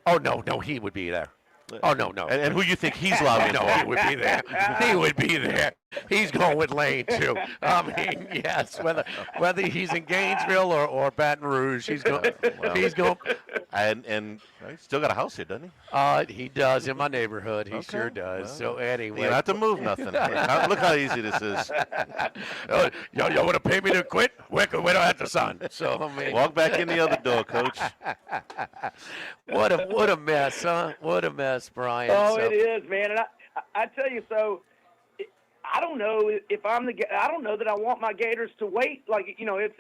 Oh, no, he would be there. Oh, no. And who you think he's lobbying No, for? he would be there. He would be there. He's going with Lane, too. I mean, yes, whether he's in Gainesville or Baton Rouge, he's going. He's going. And he's still got a house here, doesn't he? He does in my neighborhood. He Okay. sure does. Well, So anyway, You don't have to move nothing. Look how easy this is. y'all want to pay me to quit? We don't have to sign. So I mean, Walk back in the other door, Coach. what a mess, huh? What a mess, Brian. Oh, So- it is, man. And I tell you, so I don't know if I don't know that I want my Gators to wait. Like, if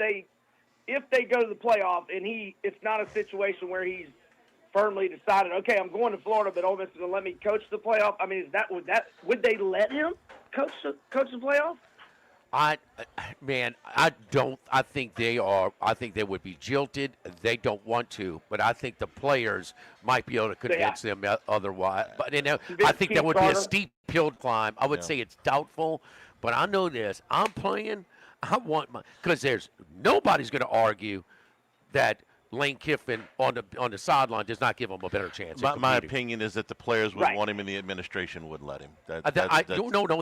they go to the playoff and it's not a situation where he's firmly decided, okay, I'm going to Florida, but Ole Miss is going to let me coach the playoff. I mean, would they let him coach the playoff? I think they are. I think they would be jilted. They don't want to, but I think the players might be able to convince them otherwise. But I think that would be a steep hill to climb. I would say it's doubtful, but I know this. I'm playing. I want because nobody's going to argue that Lane Kiffin on the sideline does not give him a better chance. My opinion is that the players would want him and the administration wouldn't let him. No,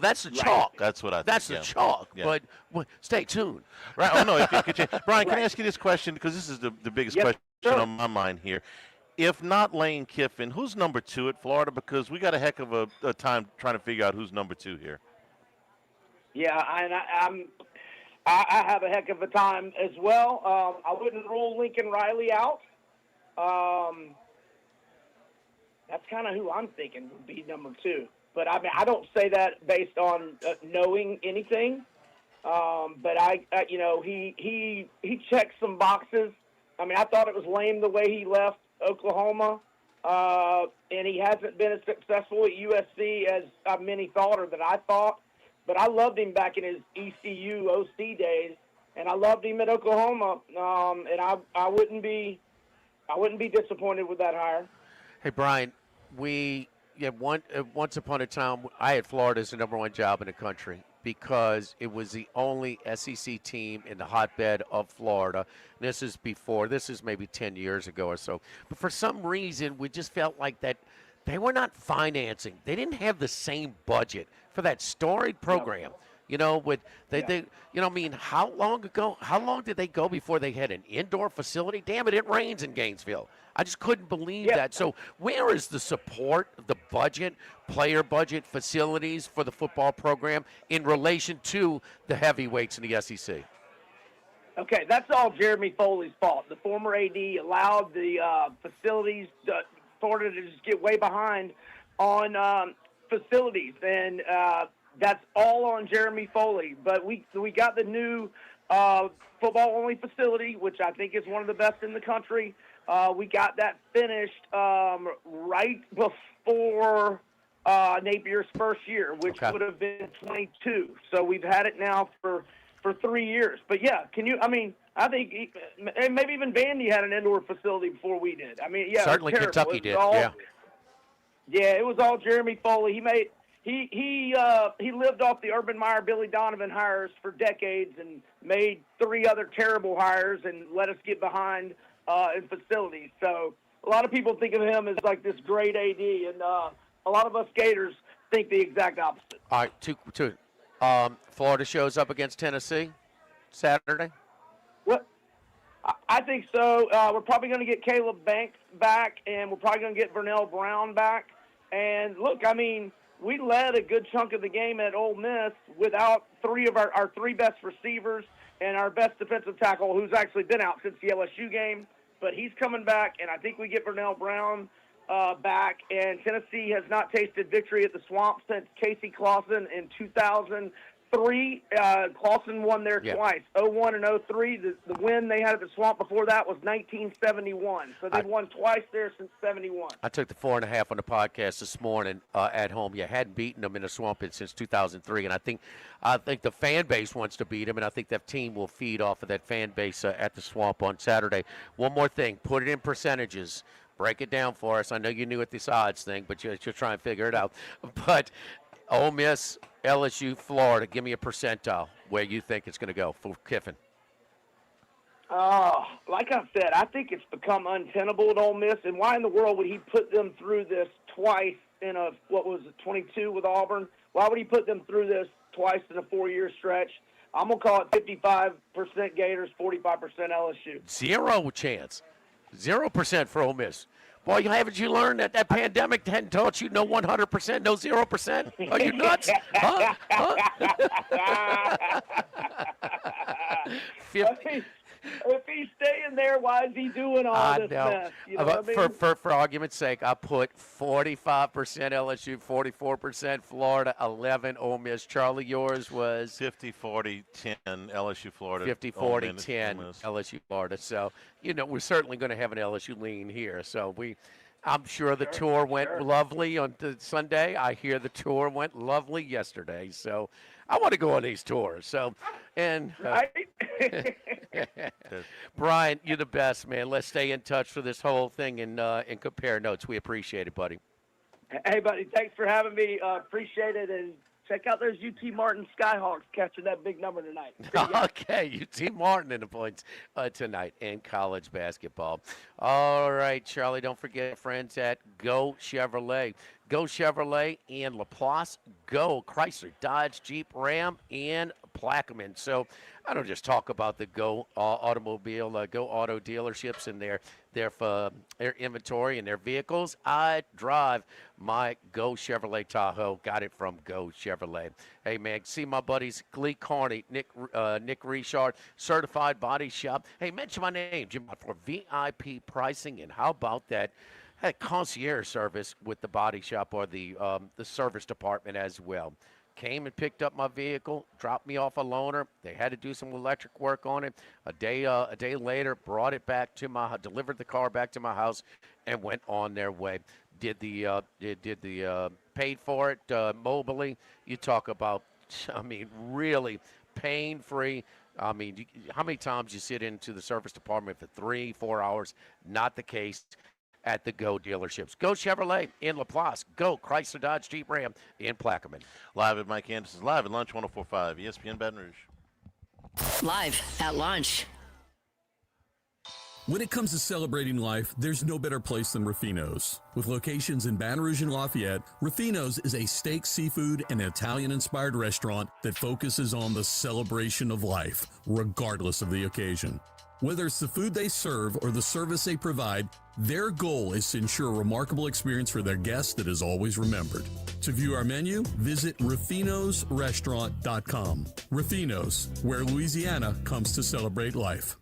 that's the chalk. That's what I think. That's the chalk. Yeah. But stay tuned. Right. Oh, no, it could change. Brian, can I ask you this question? Because this is the biggest question on my mind here. If not Lane Kiffin, who's number 2 at Florida? Because we got a heck of a time trying to figure out who's number 2 here. Yeah, I have a heck of a time as well. I wouldn't rule Lincoln Riley out. That's kind of who I'm thinking would be number 2. But I mean, I don't say that based on knowing anything. But he checked some boxes. I mean, I thought it was lame the way he left Oklahoma, and he hasn't been as successful at USC as many thought or that I thought. But I loved him back in his ECU OC days, and I loved him at Oklahoma. And I wouldn't be disappointed with that hire. Hey, Brian, we Yeah, once upon a time, I had Florida as the number one job in the country because it was the only SEC team in the hotbed of Florida. This is maybe 10 years ago or so. But for some reason, we just felt like that they were not financing. They didn't have the same budget for that storied program. You know, how long did they go before they had an indoor facility? Damn it, it rains in Gainesville. I just couldn't believe that. So where is the support, the budget, player budget, facilities for the football program in relation to the heavyweights in the SEC? Okay, that's all Jeremy Foley's fault. The former AD allowed the facilities, Florida, to just get way behind on facilities, and that's all on Jeremy Foley. But we got the new football-only facility, which I think is one of the best in the country. We got that finished right before Napier's first year, which would have been 22. So we've had it now for 3 years. But, yeah, I think maybe even Vandy had an indoor facility before we did. I mean, yeah. Certainly Kentucky did, Yeah, it was all Jeremy Foley. He lived off the Urban Meyer, Billy Donovan hires for decades and made 3 other terrible hires and let us get behind in facilities. So a lot of people think of him as like this great AD, and a lot of us Gators think the exact opposite. All right, two. Florida shows up against Tennessee Saturday. What? I think so. We're probably going to get Caleb Banks back, and we're probably going to get Vernell Brown back. And look, I mean, we led a good chunk of the game at Ole Miss without 3 of our 3 best receivers and our best defensive tackle, who's actually been out since the LSU game. But he's coming back, and I think we get Vernell Brown back. And Tennessee has not tasted victory at the Swamp since Casey Clausen in 2003. Clausen won there twice, 01 and 03. The win they had at the Swamp before that was 1971. So they've won twice there since 71. I took the 4.5 on the podcast this morning at home. You hadn't beaten them in the Swamp since 2003, and I think the fan base wants to beat them, and I think that team will feed off of that fan base at the Swamp on Saturday. One more thing, put it in percentages. Break it down for us. I know you knew at this odds thing, but you're trying to figure it out. But Ole Miss, LSU, Florida, give me a percentile where you think it's going to go for Kiffin. Like I said, I think it's become untenable at Ole Miss. And why in the world would he put them through this twice in 22 with Auburn? Why would he put them through this twice in a 4-year stretch? I'm going to call it 55% Gators, 45% LSU. Zero chance. 0% for Ole Miss. Boy, haven't you learned that that pandemic hadn't taught you no 100%, no 0%? Are you nuts? Huh? If he's staying there, why is he doing all this mess? You know what I mean? For argument's sake, I put 45% LSU, 44% Florida, 11 Ole Miss. Charlie, yours was 50-40-10 LSU Florida. 50-40-10 LSU Florida. So, we're certainly going to have an LSU lean here. So I'm sure the tour went lovely on Sunday. I hear the tour went lovely yesterday. So I want to go on these tours. So, right? Brian, you're the best, man. Let's stay in touch for this whole thing and compare notes. We appreciate it, buddy. Hey, buddy, thanks for having me. Appreciate it. And check out those UT Martin Skyhawks catching that big number tonight. Okay, UT Martin in the points tonight in college basketball. All right, Charlie, don't forget friends at Go Chevrolet. Go Chevrolet in LaPlace. Go Chrysler, Dodge, Jeep, Ram, and Plaquemine. So I don't just talk about the Go automobile, Go auto dealerships and their inventory and their vehicles. I drive my Go Chevrolet Tahoe. Got it from Go Chevrolet. Hey, man, see my buddies Glee Carney, Nick Richard, Certified Body Shop. Hey, mention my name, Jim, for VIP pricing. And how about that? Concierge service with the body shop or the service department as well. Came and picked up my vehicle, dropped me off a loaner. They had to do some electric work on it. A day later, brought it back to delivered the car back to my house, and went on their way. Did the paid for it mobily. You talk about, really pain-free. How many times you sit into the service department for 3-4 hours? Not the case at the Go dealerships. Go Chevrolet in LaPlace. Go Chrysler Dodge Jeep Ram in Plaquemine. Live at Mike Anderson's Live at Lunch 104.5 ESPN Baton Rouge. Live at lunch. When it comes to celebrating life, there's no better place than Ruffino's. With locations in Baton Rouge and Lafayette, Ruffino's is a steak, seafood, and Italian-inspired restaurant that focuses on the celebration of life, regardless of the occasion. Whether it's the food they serve or the service they provide, their goal is to ensure a remarkable experience for their guests that is always remembered. To view our menu, visit ruffinosrestaurant.com. Ruffino's, where Louisiana comes to celebrate life.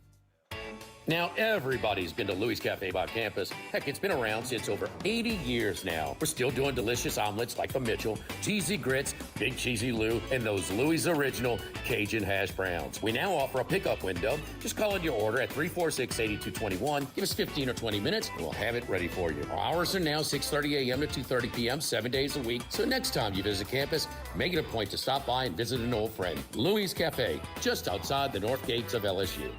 Now, everybody's been to Louis Cafe by campus. Heck, it's been around since over 80 years now. We're still doing delicious omelets like the Mitchell, cheesy grits, big cheesy Lou, and those Louis Original Cajun hash browns. We now offer a pickup window. Just call in your order at 346-8221. Give us 15 or 20 minutes, and we'll have it ready for you. Our hours are now 6:30 a.m. to 2:30 p.m., 7 days a week. So next time you visit campus, make it a point to stop by and visit an old friend. Louis Cafe, just outside the north gates of LSU.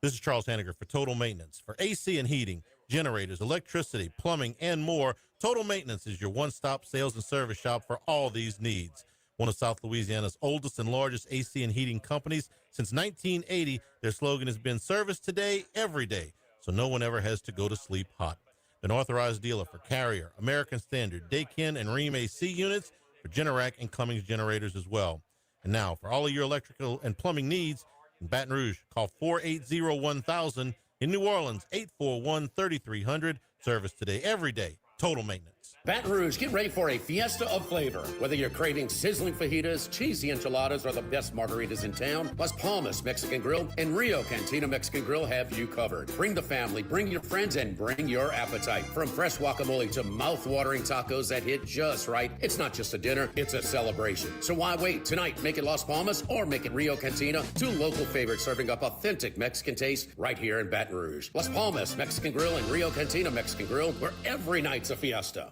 This is Charles Hanniger for Total Maintenance. For AC and heating, generators, electricity, plumbing, and more, Total Maintenance is your one-stop sales and service shop for all these needs. One of South Louisiana's oldest and largest AC and heating companies. Since 1980, their slogan has been service today, every day, so no one ever has to go to sleep hot. An authorized dealer for Carrier, American Standard, Daikin, and Rheem AC units, for Generac and Cummings generators as well. And now, for all of your electrical and plumbing needs, in Baton Rouge, call 480-1000. In New Orleans, 841-3300. Service today, every day. Total Maintenance. Baton Rouge, get ready for a fiesta of flavor. Whether you're craving sizzling fajitas, cheesy enchiladas, or the best margaritas in town, Las Palmas Mexican Grill and Rio Cantina Mexican Grill have you covered. Bring the family, bring your friends, and bring your appetite. From fresh guacamole to mouth-watering tacos that hit just right, it's not just a dinner, it's a celebration. So why wait? Tonight, make it Las Palmas or make it Rio Cantina, two local favorites serving up authentic Mexican taste right here in Baton Rouge. Las Palmas Mexican Grill and Rio Cantina Mexican Grill, where every night's a fiesta.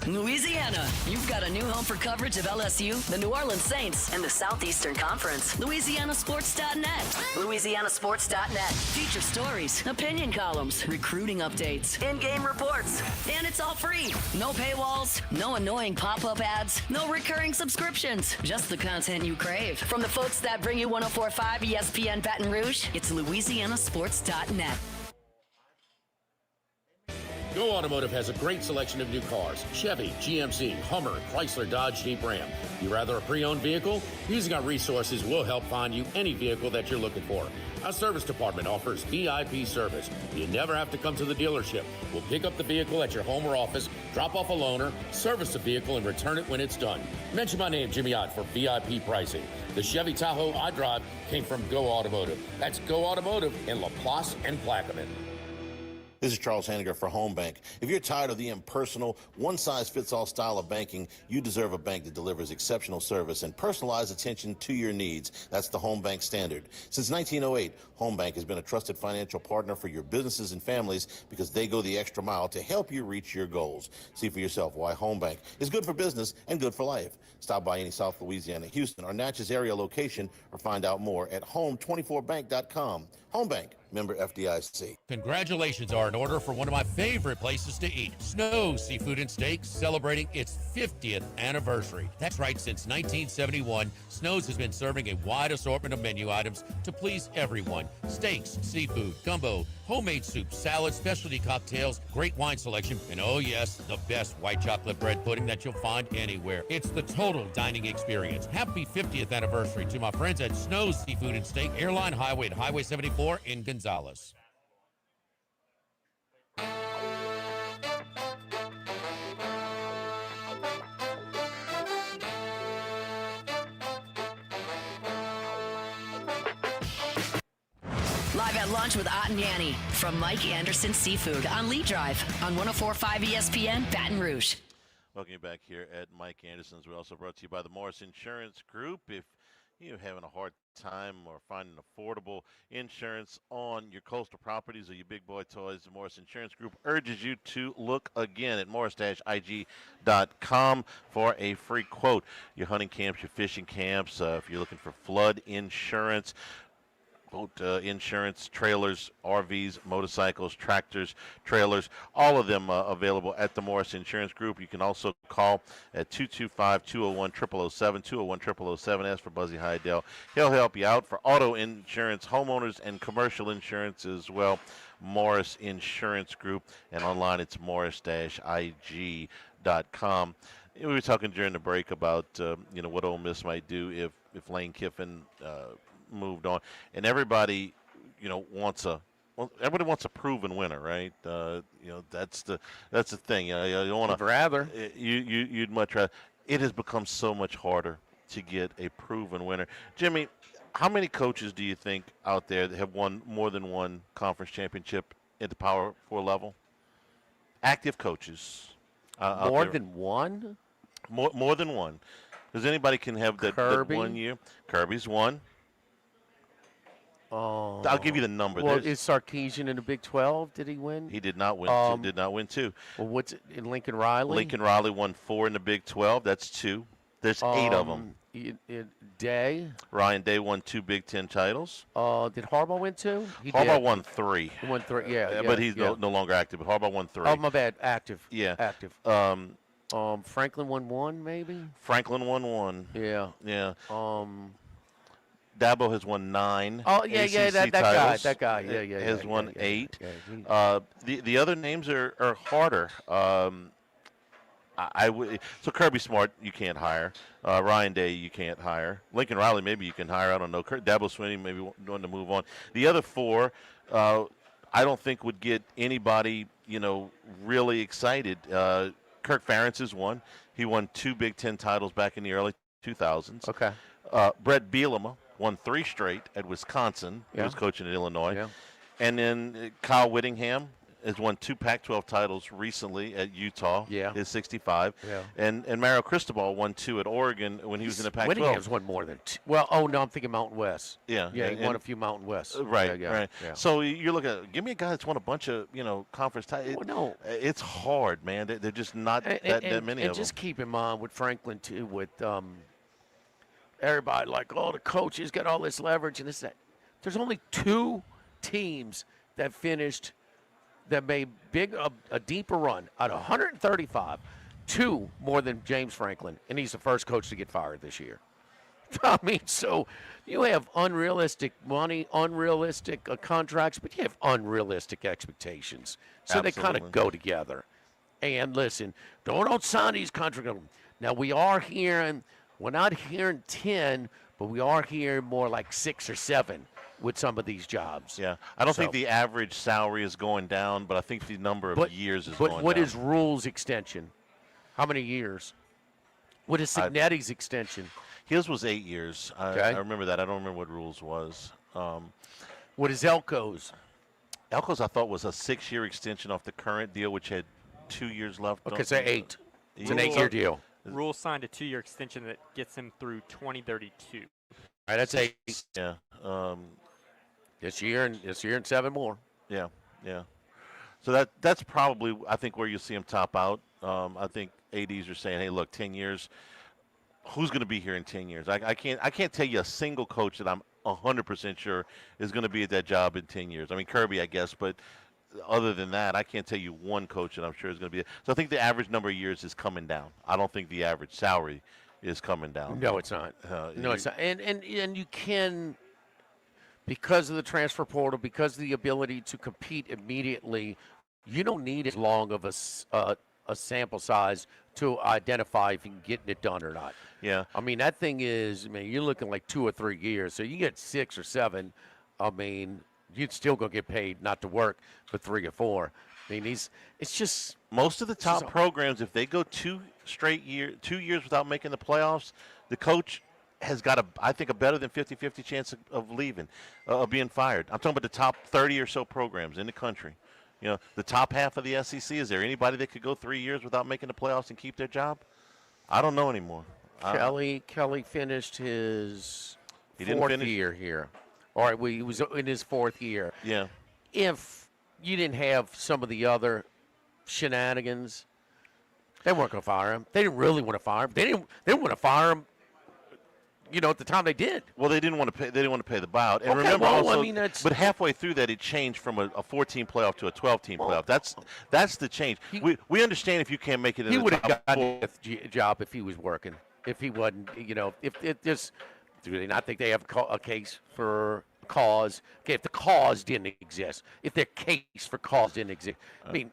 Louisiana, you've got a new home for coverage of LSU, the New Orleans Saints, and the Southeastern Conference. LouisianaSports.net. LouisianaSports.net. Feature stories, opinion columns, recruiting updates, in-game reports. And it's all free. No paywalls, no annoying pop-up ads, no recurring subscriptions. Just the content you crave. From the folks that bring you 104.5 ESPN Baton Rouge, it's LouisianaSports.net. Go Automotive has a great selection of new cars. Chevy, GMC, Hummer, Chrysler, Dodge, Jeep, Ram. You rather a pre-owned vehicle? Using our resources will help find you any vehicle that you're looking for. Our service department offers VIP service. You never have to come to the dealership. We'll pick up the vehicle at your home or office, drop off a loaner, service the vehicle, and return it when it's done. Mention my name, Jimmy Ott, for VIP pricing. The Chevy Tahoe I drive came from Go Automotive. That's Go Automotive in LaPlace and Plaquemine. This is Charles Hanniger for Home Bank. If you're tired of the impersonal, one-size-fits-all style of banking, you deserve a bank that delivers exceptional service and personalized attention to your needs. That's the Home Bank standard. Since 1908, Home Bank has been a trusted financial partner for your businesses and families because they go the extra mile to help you reach your goals. See for yourself why Home Bank is good for business and good for life. Stop by any South Louisiana, Houston, or Natchez area location or find out more at home24bank.com. Home Bank, member FDIC. Congratulations are in order for one of my favorite places to eat, Snow Seafood and Steak, celebrating its 50th anniversary. That's right, since 1971, Snow's has been serving a wide assortment of menu items to please everyone. Steaks, seafood, gumbo, homemade soup, salads, specialty cocktails, great wine selection, and oh yes, the best white chocolate bread pudding that you'll find anywhere. It's the total dining experience. Happy 50th anniversary to my friends at Snow's Seafood and Steak, Airline Highway and Highway 74 in Gonzales. Live at lunch with Ott and Yanni from Mike Anderson Seafood on Lee Drive on 104.5 ESPN Baton Rouge. Welcome you back here at Mike Anderson's. We're also brought to you by the Morris Insurance Group. If you're having a hard time or finding affordable insurance on your coastal properties or your big boy toys, the Morris Insurance Group urges you to look again at morris-ig.com for a free quote. Your hunting camps, your fishing camps, if you're looking for flood insurance, boat insurance, trailers, RVs, motorcycles, tractors, trailers, all of them available at the Morris Insurance Group. You can also call at 225-201-0007, 201-0007. Ask for Buzzy Hydell. He'll help you out for auto insurance, homeowners, and commercial insurance as well. Morris Insurance Group, and online it's morris-ig.com. We were talking during the break about what Ole Miss might do if Lane Kiffin moved on, and everybody wants a proven winner, right? That's the thing. You don't want to rather you'd much rather. It has become so much harder to get a proven winner. Jimmy, how many coaches do you think out there that have won more than one conference championship at the Power 4 level? Active coaches. More than one? More than one. Because anybody can have that 1 year. Kirby's won. Oh, I'll give you the number. Well, is Sarkisian in the Big 12? Did he win? He did not win. Did not win two. Well, what's it in Lincoln Riley? Lincoln Riley won 4 in the Big 12. That's 2. There's 8 of them. Day. Ryan Day won 2 Big 10 titles. Did Harbaugh win 2? Harbaugh won 3. He won 3. Yeah, but he's no longer active. But Harbaugh won 3. Oh, my bad. Active. Yeah, active. Franklin won 1, maybe. Franklin won 1. Yeah. Yeah. Dabo has won 9. Oh yeah, ACC that titles. guy. Yeah. Has won 8. Yeah. The other names are harder. So Kirby Smart you can't hire. Ryan Day you can't hire. Lincoln Riley maybe you can hire. I don't know. Dabo Swinney maybe wanting to move on. The other 4, I don't think would get anybody really excited. Kirk Ferentz has won. He won 2 Big 10 titles back in the early 2000s. Okay. Brett Bielema won 3 straight at Wisconsin. He was coaching at Illinois. Yeah. And then Kyle Whittingham has won 2 Pac-12 titles recently at Utah. Yeah. His 65. Yeah. And Mario Cristobal won 2 at Oregon when he was in the Pac-12. Whittingham's won more than 2. Well, no, I'm thinking Mountain West. Yeah. Yeah, he won a few Mountain West. Right, yeah, right. Yeah. So you're looking at, give me a guy that's won a bunch of, conference titles. Well, no. It's hard, man. They're just not that many of them. And just keep in mind with Franklin, too, with everybody like, the coaches got all this leverage and this, that. There's only 2 teams that finished that made a deeper run out of 135, 2 more than James Franklin, and he's the first coach to get fired this year. I mean, so you have unrealistic money, unrealistic contracts, but you have unrealistic expectations. So They kind of go together. And listen, don't sign these contracts. Now we're not hearing 10, but we are hearing more like 6 or 7. With some of these jobs. Yeah. I don't think the average salary is going down, but I think the number of years is going down. But what is Rule's extension? How many years? What is Signetti's extension? His was 8 years. Okay. I remember that. I don't remember what Rule's was. What is Elko's? Elko's, I thought, was a 6-year extension off the current deal, which had 2 years left. Okay, so 8. It's an 8-year deal. Rule signed a 2-year extension that gets him through 2032. All right, that's 8. Yeah. This year and 7 more. Yeah. So that's probably, I think, where you'll see him top out. I think ADs are saying, hey, look, 10 years. Who's going to be here in 10 years? I can't tell you a single coach that I'm 100% sure is going to be at that job in 10 years. I mean, Kirby, I guess, but other than that, I can't tell you one coach that I'm sure is going to be. So I think the average number of years is coming down. I don't think the average salary is coming down. No, it's not. No, it's not. And you can, because of the transfer portal, because of the ability to compete immediately, you don't need as long of a sample size to identify if you're getting it done or not. Yeah. I mean, that thing is, you're looking like 2 or 3 years. So you get 6 or 7, you're still going to get paid not to work for 3 or 4. It's just. Most of the top programs, if they go 2 years without making the playoffs, the coach has got I think a better than 50-50 chance of leaving, of being fired. I'm talking about the top 30 or so programs in the country. The top half of the SEC, is there anybody that could go 3 years without making the playoffs and keep their job? I don't know anymore. Kelly finished his 4th year here. All right, he was in his 4th year. Yeah. If you didn't have some of the other shenanigans, they weren't going to fire him. They didn't really want to fire him. They didn't want to fire him at the time they did. Well, they didn't want to pay. They didn't want to pay the buyout. And Okay, remember well, also, I mean, but halfway through that, it changed from a 14 playoff to a 12-team playoff. That's the change. We understand if you can't make it in He the would have top gotten four. a job if he was working. If he wasn't, if this, do they not think they have a case for cause? Okay, if the cause didn't exist, if their case for cause didn't exist, I mean,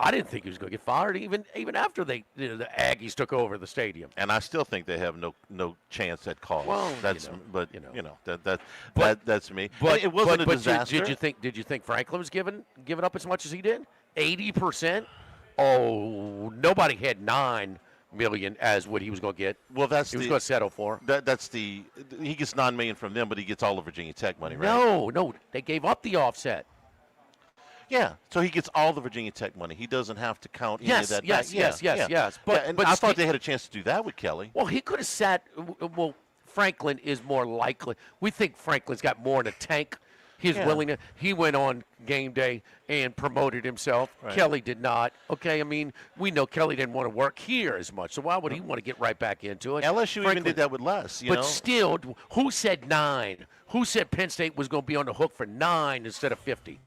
I didn't think he was going to get fired even after the Aggies took over the stadium. And I still think they have no chance at cause. Well, that's that's me. But it wasn't a but disaster. Did you think Franklin was giving up as much as he did? 80%. Oh, nobody had $9 million as what he was going to get. Well, he was going to settle for. He gets $9 million from them, but he gets all of Virginia Tech money, right? No, they gave up the offset. Yeah, so he gets all the Virginia Tech money. He doesn't have to count any of that yes, back. Yes. But I thought they had a chance to do that with Kelly. Well, he could have sat. Well, Franklin is more likely. We think Franklin's got more in the tank. His willingness. He went on game day and promoted himself. Right. Kelly did not. Okay, I mean, we know Kelly didn't want to work here as much, so why would he want to get right back into it? LSU even did that with Les. But still, who said 9? Who said Penn State was going to be on the hook for 9 instead of 50?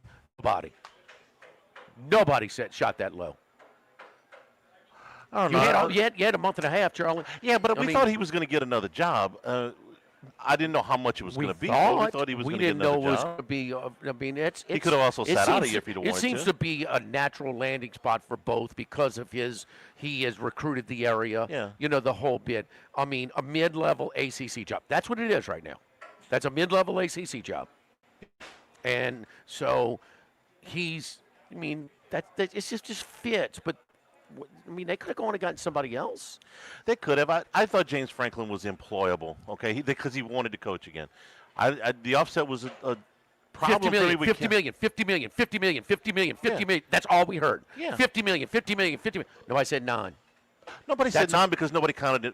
Nobody shot that low. I don't know. You had a month and a half, Charlie. Yeah, but we thought he was going to get another job. I didn't know how much it was going to be. We thought he was going to get another job. We didn't know it was going to be. I mean, he could have also sat out of here if he'd wanted to. It seems to be a natural landing spot for both because of he has recruited the area. Yeah. The whole bit. I mean, a mid-level ACC job. That's what it is right now. That's a mid-level ACC job. And so he's. I mean, that it's just fits. But I mean, they could have gone and gotten somebody else. They could have. I thought James Franklin was employable. Okay, because he wanted to coach again. The offset was a problem 50 million, for me. 50 million, 50 million, 50 million, 50 million, 50 million. That's all we heard. Yeah. 50 million, 50 million, 50 million. Nobody said 9. Nobody said 9 because nobody counted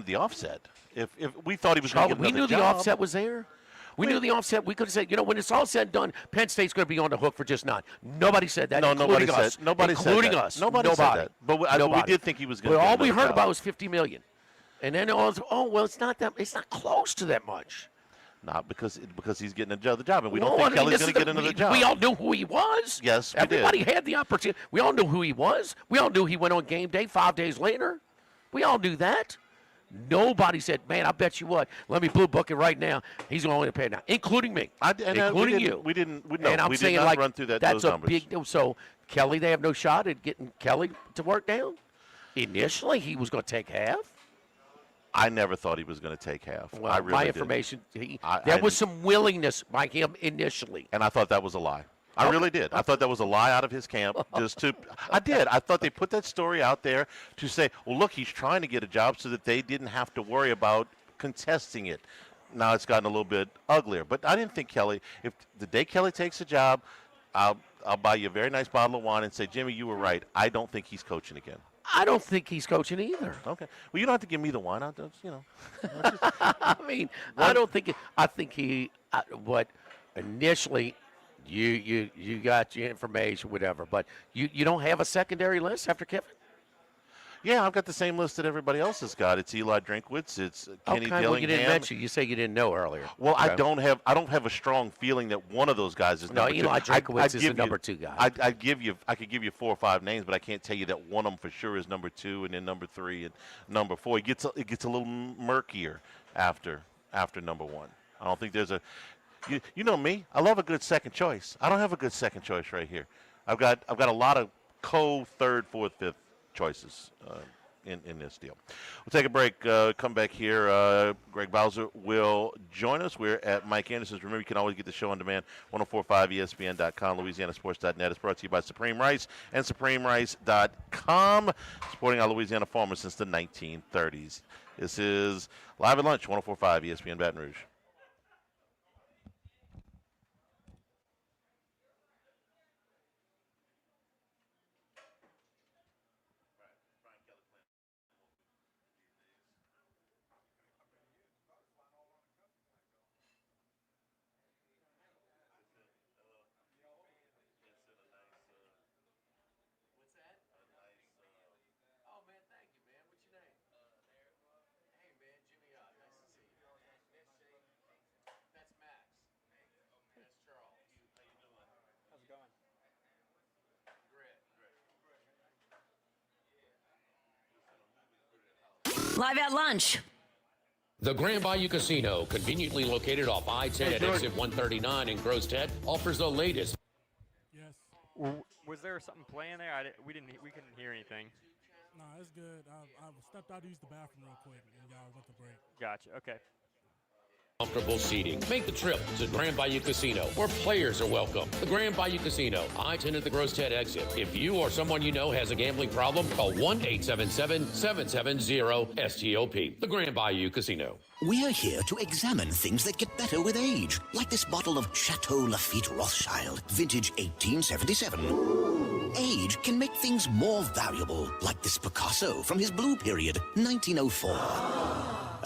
the offset. If we thought he was going to get another we knew job, the offset was there. We knew the offset. We could have said, when it's all said and done, Penn State's going to be on the hook for just 9. Nobody said that. No, nobody said. Nobody said including that. us. Nobody said that. But we did think he was going to. But all we heard about was 50 million, and then it was, it's not that. It's not close to that much. Not because he's getting another job, and we don't think Kelly's going to get another job. We all knew who he was. Yes, we Everybody did. had the opportunity. We all knew who he was. We all knew he went on game day 5 days later. We all knew that. Nobody said, man, I bet you what. Let me blue book it right now. He's going to pay now, including me, including you. We didn't. And I'm we saying, did not like, run through that's those a numbers. big deal. So Kelly, they have no shot at getting Kelly to work down. Initially, he was going to take half. I never thought he was going to take half. Well, I really my didn't. information, there was some willingness by him initially. And I thought that was a lie. I really did. I thought that was a lie out of his camp. I did. I thought they put that story out there to say, well, look, he's trying to get a job so that they didn't have to worry about contesting it. Now it's gotten a little bit uglier. But I didn't think Kelly, if the day Kelly takes a job, I'll buy you a very nice bottle of wine and say, Jimmy, you were right. I don't think he's coaching again. I don't think he's coaching either. Okay. Well, you don't have to give me the wine. I'll just, I mean, I don't think I think he what initially you got your information, whatever, but you don't have a secondary list after Kiffin? Yeah, I've got the same list that everybody else has got. It's Eli Drinkwitz. It's Kenny Dillingham. Well, you didn't mention. You say you didn't know earlier. Well, okay. I don't have a strong feeling that one of those guys is number two. No, Eli Drinkwitz is the number 2 guy. I could give you 4 or 5 names, but I can't tell you that one of them for sure is number 2, and then number 3 and number 4. It gets a little murkier after number 1. I don't think there's a. You know me. I love a good second choice. I don't have a good second choice right here. I've got a lot of third, fourth, fifth choices in this deal. We'll take a break. Come back here. Greg Bowser will join us. We're at Mike Anderson's. Remember, you can always get the show on demand. 1045ESPN.com, LouisianaSports.net. It's brought to you by Supreme Rice and SupremeRice.com, supporting our Louisiana farmers since the 1930s. This is Live at Lunch, 1045 ESPN Baton Rouge. Live at lunch. The Grand Bayou Casino, conveniently located off I-10 at exit 139 in Gross-Ted, offers the latest. Was there something playing there? We couldn't hear anything. Nah, it's good. I stepped out to use the bathroom real quick, and y'all went to break. Gotcha. Okay. Comfortable seating. Make the trip to Grand Bayou Casino, where players are welcome. The Grand Bayou Casino, I-10 at the Gross-Ted exit. If you or someone you know has a gambling problem, call 1-877-770-STOP. The Grand Bayou Casino. We're here to examine things that get better with age, like this bottle of Chateau Lafite Rothschild, vintage 1877. Age can make things more valuable, like this Picasso from his blue period, 1904.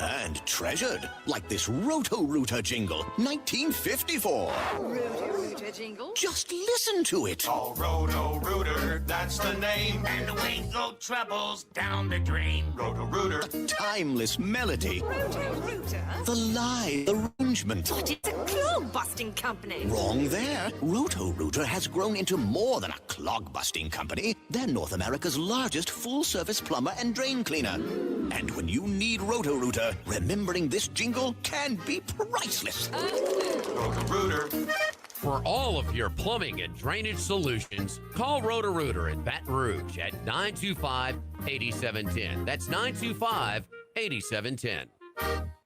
And treasured, like this Roto-Rooter jingle, 1954. Roto-Rooter jingle? Just listen to it. Oh, Roto-Rooter, that's the name. And the wind go troubles down the drain. Roto-Rooter. The timeless melody. Roto-Rooter? The live arrangement. But it's a clog-busting company. Wrong there. Roto-Rooter has grown into more than a clog-busting company. They're North America's largest full-service plumber and drain cleaner. And when you need Roto-Rooter, remembering this jingle can be priceless. Roto-Rooter. For all of your plumbing and drainage solutions, call Roto-Rooter in Baton Rouge at 925-8710. That's 925-8710.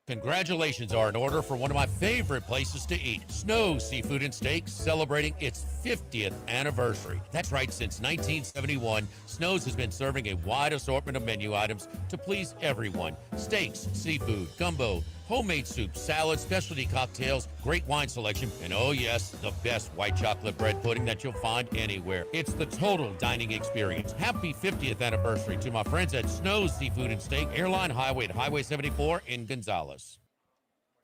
Congratulations are in order for one of my favorite places to eat, Snow Seafood and Steaks, celebrating its 50th anniversary. That's right, since 1971, Snow's has been serving a wide assortment of menu items to please everyone. Steaks, seafood, gumbo, homemade soups, salads, specialty cocktails, great wine selection, and oh yes, the best white chocolate bread pudding that you'll find anywhere. It's the total dining experience. Happy 50th anniversary to my friends at Snow's Seafood and Steak, Airline Highway at Highway 74 in Gonzales.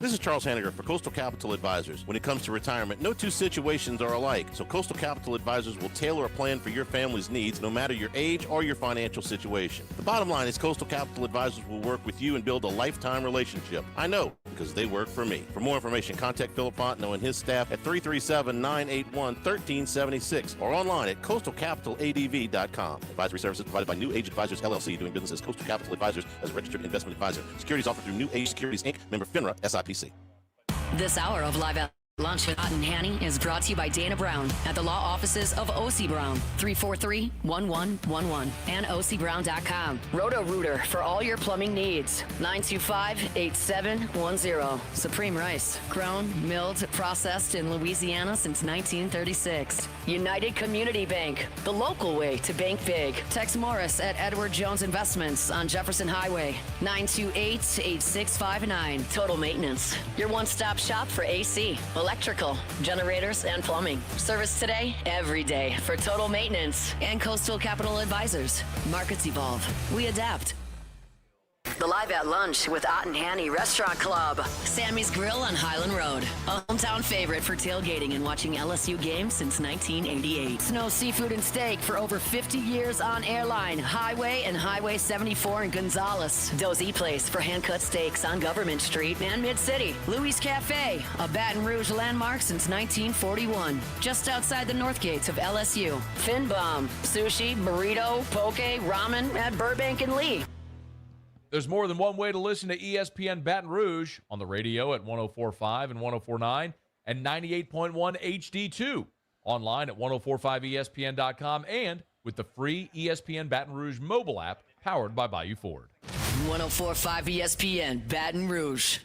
This is Charles Hanniger for Coastal Capital Advisors. When it comes to retirement, no two situations are alike, so Coastal Capital Advisors will tailor a plan for your family's needs no matter your age or your financial situation. The bottom line is Coastal Capital Advisors will work with you and build a lifetime relationship. I know, because they work for me. For more information, contact Philip Fontenot and his staff at 337-981-1376 or online at coastalcapitaladv.com. Advisory services provided by New Age Advisors, LLC, doing business as Coastal Capital Advisors as a registered investment advisor. Securities offered through New Age Securities, Inc., member FINRA, SIPC. This hour of Live at Lunch with Ott and Hanny is brought to you by Dana Brown at the law offices of O.C. Brown, 343-1111 and ocbrown.com. Roto-Rooter for all your plumbing needs, 925-8710. Supreme Rice, grown, milled, processed in Louisiana since 1936. United Community Bank, the local way to bank big. Tex Morris at Edward Jones Investments on Jefferson Highway, 928-8659. Total Maintenance, your one-stop shop for AC, electrical, generators, and plumbing. Service today, every day for Total Maintenance and Coastal Capital Advisors. Markets evolve. We adapt. The Live at Lunch with Ott and Hanny Restaurant Club. Sammy's Grill on Highland Road. A hometown favorite for tailgating and watching LSU games since 1988. Snow Seafood and Steak for over 50 years on Airline, Highway, and Highway 74 in Gonzales. Dozy Place for hand-cut steaks on Government Street and Mid-City. Louis Cafe, a Baton Rouge landmark since 1941. Just outside the north gates of LSU. Fin Bomb, sushi, burrito, poke, ramen at Burbank and Lee. There's more than one way to listen to ESPN Baton Rouge on the radio at 104.5 and 104.9 and 98.1 HD2. Online at 1045ESPN.com and with the free ESPN Baton Rouge mobile app powered by Bayou Ford. 1045 ESPN Baton Rouge.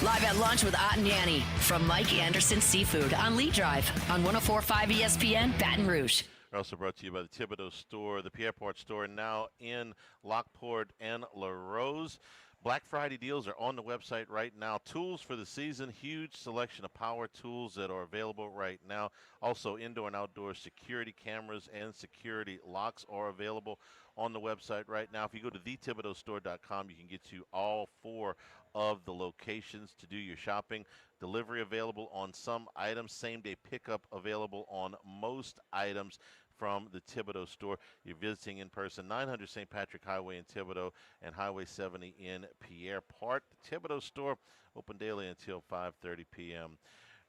Live at Lunch with Ott and Yanni from Mike Anderson Seafood on Lee Drive on 1045 ESPN Baton Rouge. We're also brought to you by the Thibodeau Store, the Pierreport Store, now in Lockport and La Rose. Black Friday deals are on the website right now. Tools for the season, huge selection of power tools that are available right now. Also, indoor and outdoor security cameras and security locks are available on the website right now. If you go to thethibodeaustore.com, you can get to all four of the locations to do your shopping. Delivery available on some items. Same-day pickup available on most items. from the Thibodaux store. You're visiting in person, 900 St. Patrick Highway in Thibodaux and Highway 70 in Pierre Part. The Thibodaux store open daily until 5:30 p.m.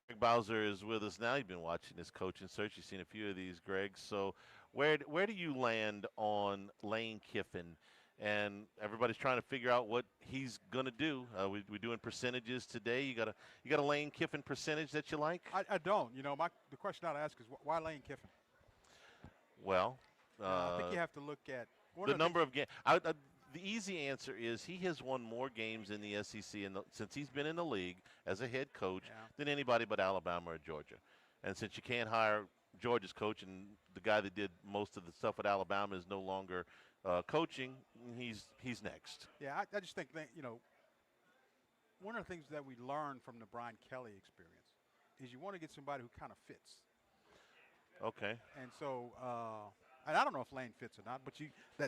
Greg Bowser is with us now. You've been watching this coaching search. You've seen a few of these, Greg. So where do you land on Lane Kiffin? And everybody's trying to figure out what he's going to do. We're doing percentages today. You got a Lane Kiffin percentage that you like? I don't. The question I'd ask is why Lane Kiffin? Well, I think you have to look at the number of games. The easy answer is he has won more games in the SEC since he's been in the league as a head coach than anybody but Alabama or Georgia. And since you can't hire Georgia's coach and the guy that did most of the stuff at Alabama is no longer coaching, he's next. Yeah, I just think that, one of the things that we learned from the Brian Kelly experience is you want to get somebody who kind of fits. Okay. And so, and I don't know if Lane fits or not, but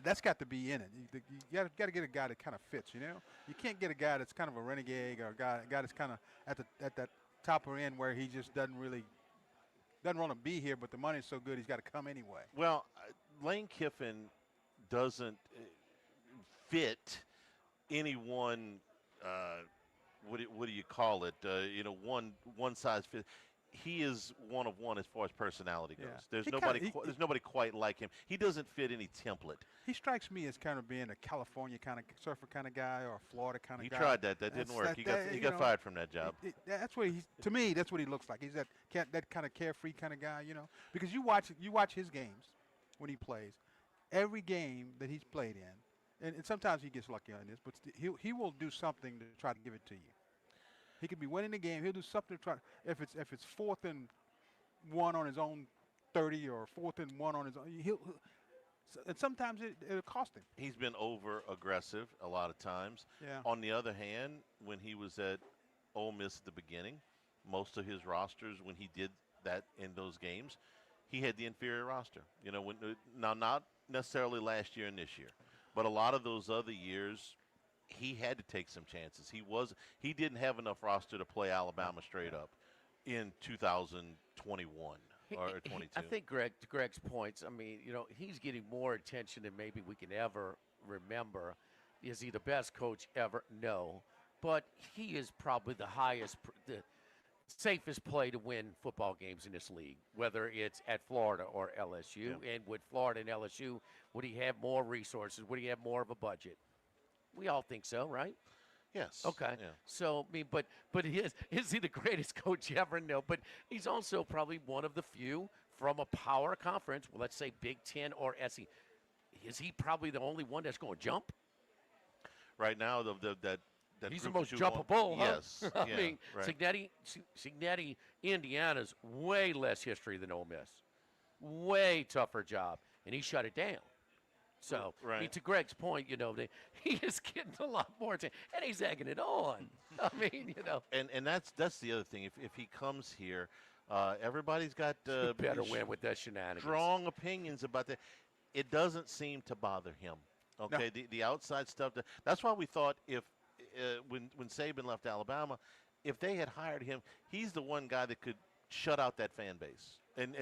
that's got to be in it. You got to get a guy that kind of fits. You can't get a guy that's kind of a renegade or a guy that's kind of at that top or end where he just doesn't want to be here, but the money's so good he's got to come anyway. Well, Lane Kiffin doesn't fit any one. What do you call it? One size fit. He is one of one as far as personality goes. Yeah. There's nobody quite like him. He doesn't fit any template. He strikes me as kind of being a California kind of surfer kind of guy or a Florida kind of guy. He tried that. That didn't work. He got fired from that job. That's what to me, that's what he looks like. He's that kind of carefree kind of guy, Because you watch his games when he plays. Every game that he's played in, and sometimes he gets lucky on this, but he will do something to try to give it to you. He could be winning the game. He'll do something to try. If it's 4th and 1 on his own 30 or 4th and 1 on his own, and sometimes it'll cost him. He's been over aggressive a lot of times. Yeah. On the other hand, when he was at Ole Miss at the beginning, most of his rosters, when he did that in those games, he had the inferior roster. Now not necessarily last year and this year, but a lot of those other years, he had to take some chances. He didn't have enough roster to play Alabama straight up in 2021 or 22. I think to Greg's points, he's getting more attention than maybe we can ever remember. Is he the best coach ever? No, but he is probably the safest play to win football games in this league, whether it's at Florida or LSU. Yeah. And with Florida and LSU, would he have more resources? Would he have more of a budget? We all think so, right? Yes. Okay. Yeah. So, but is he the greatest coach ever? No, but he's also probably one of the few from a power conference, well, let's say Big Ten or SEC. Is he probably the only one that's going to jump? Right now, that he's the most jumpable, huh? Yes. I mean, right. Cignetti, Indiana's way less history than Ole Miss. Way tougher job, and he shut it down. So, right. To Greg's point, he is getting a lot more attention, and he's egging it on. I mean, And that's the other thing. If he comes here, everybody's got better win with that shenanigans. Strong opinions about that. It doesn't seem to bother him. Okay, no. The outside stuff. That's why we thought when Saban left Alabama, if they had hired him, he's the one guy that could shut out that fan base and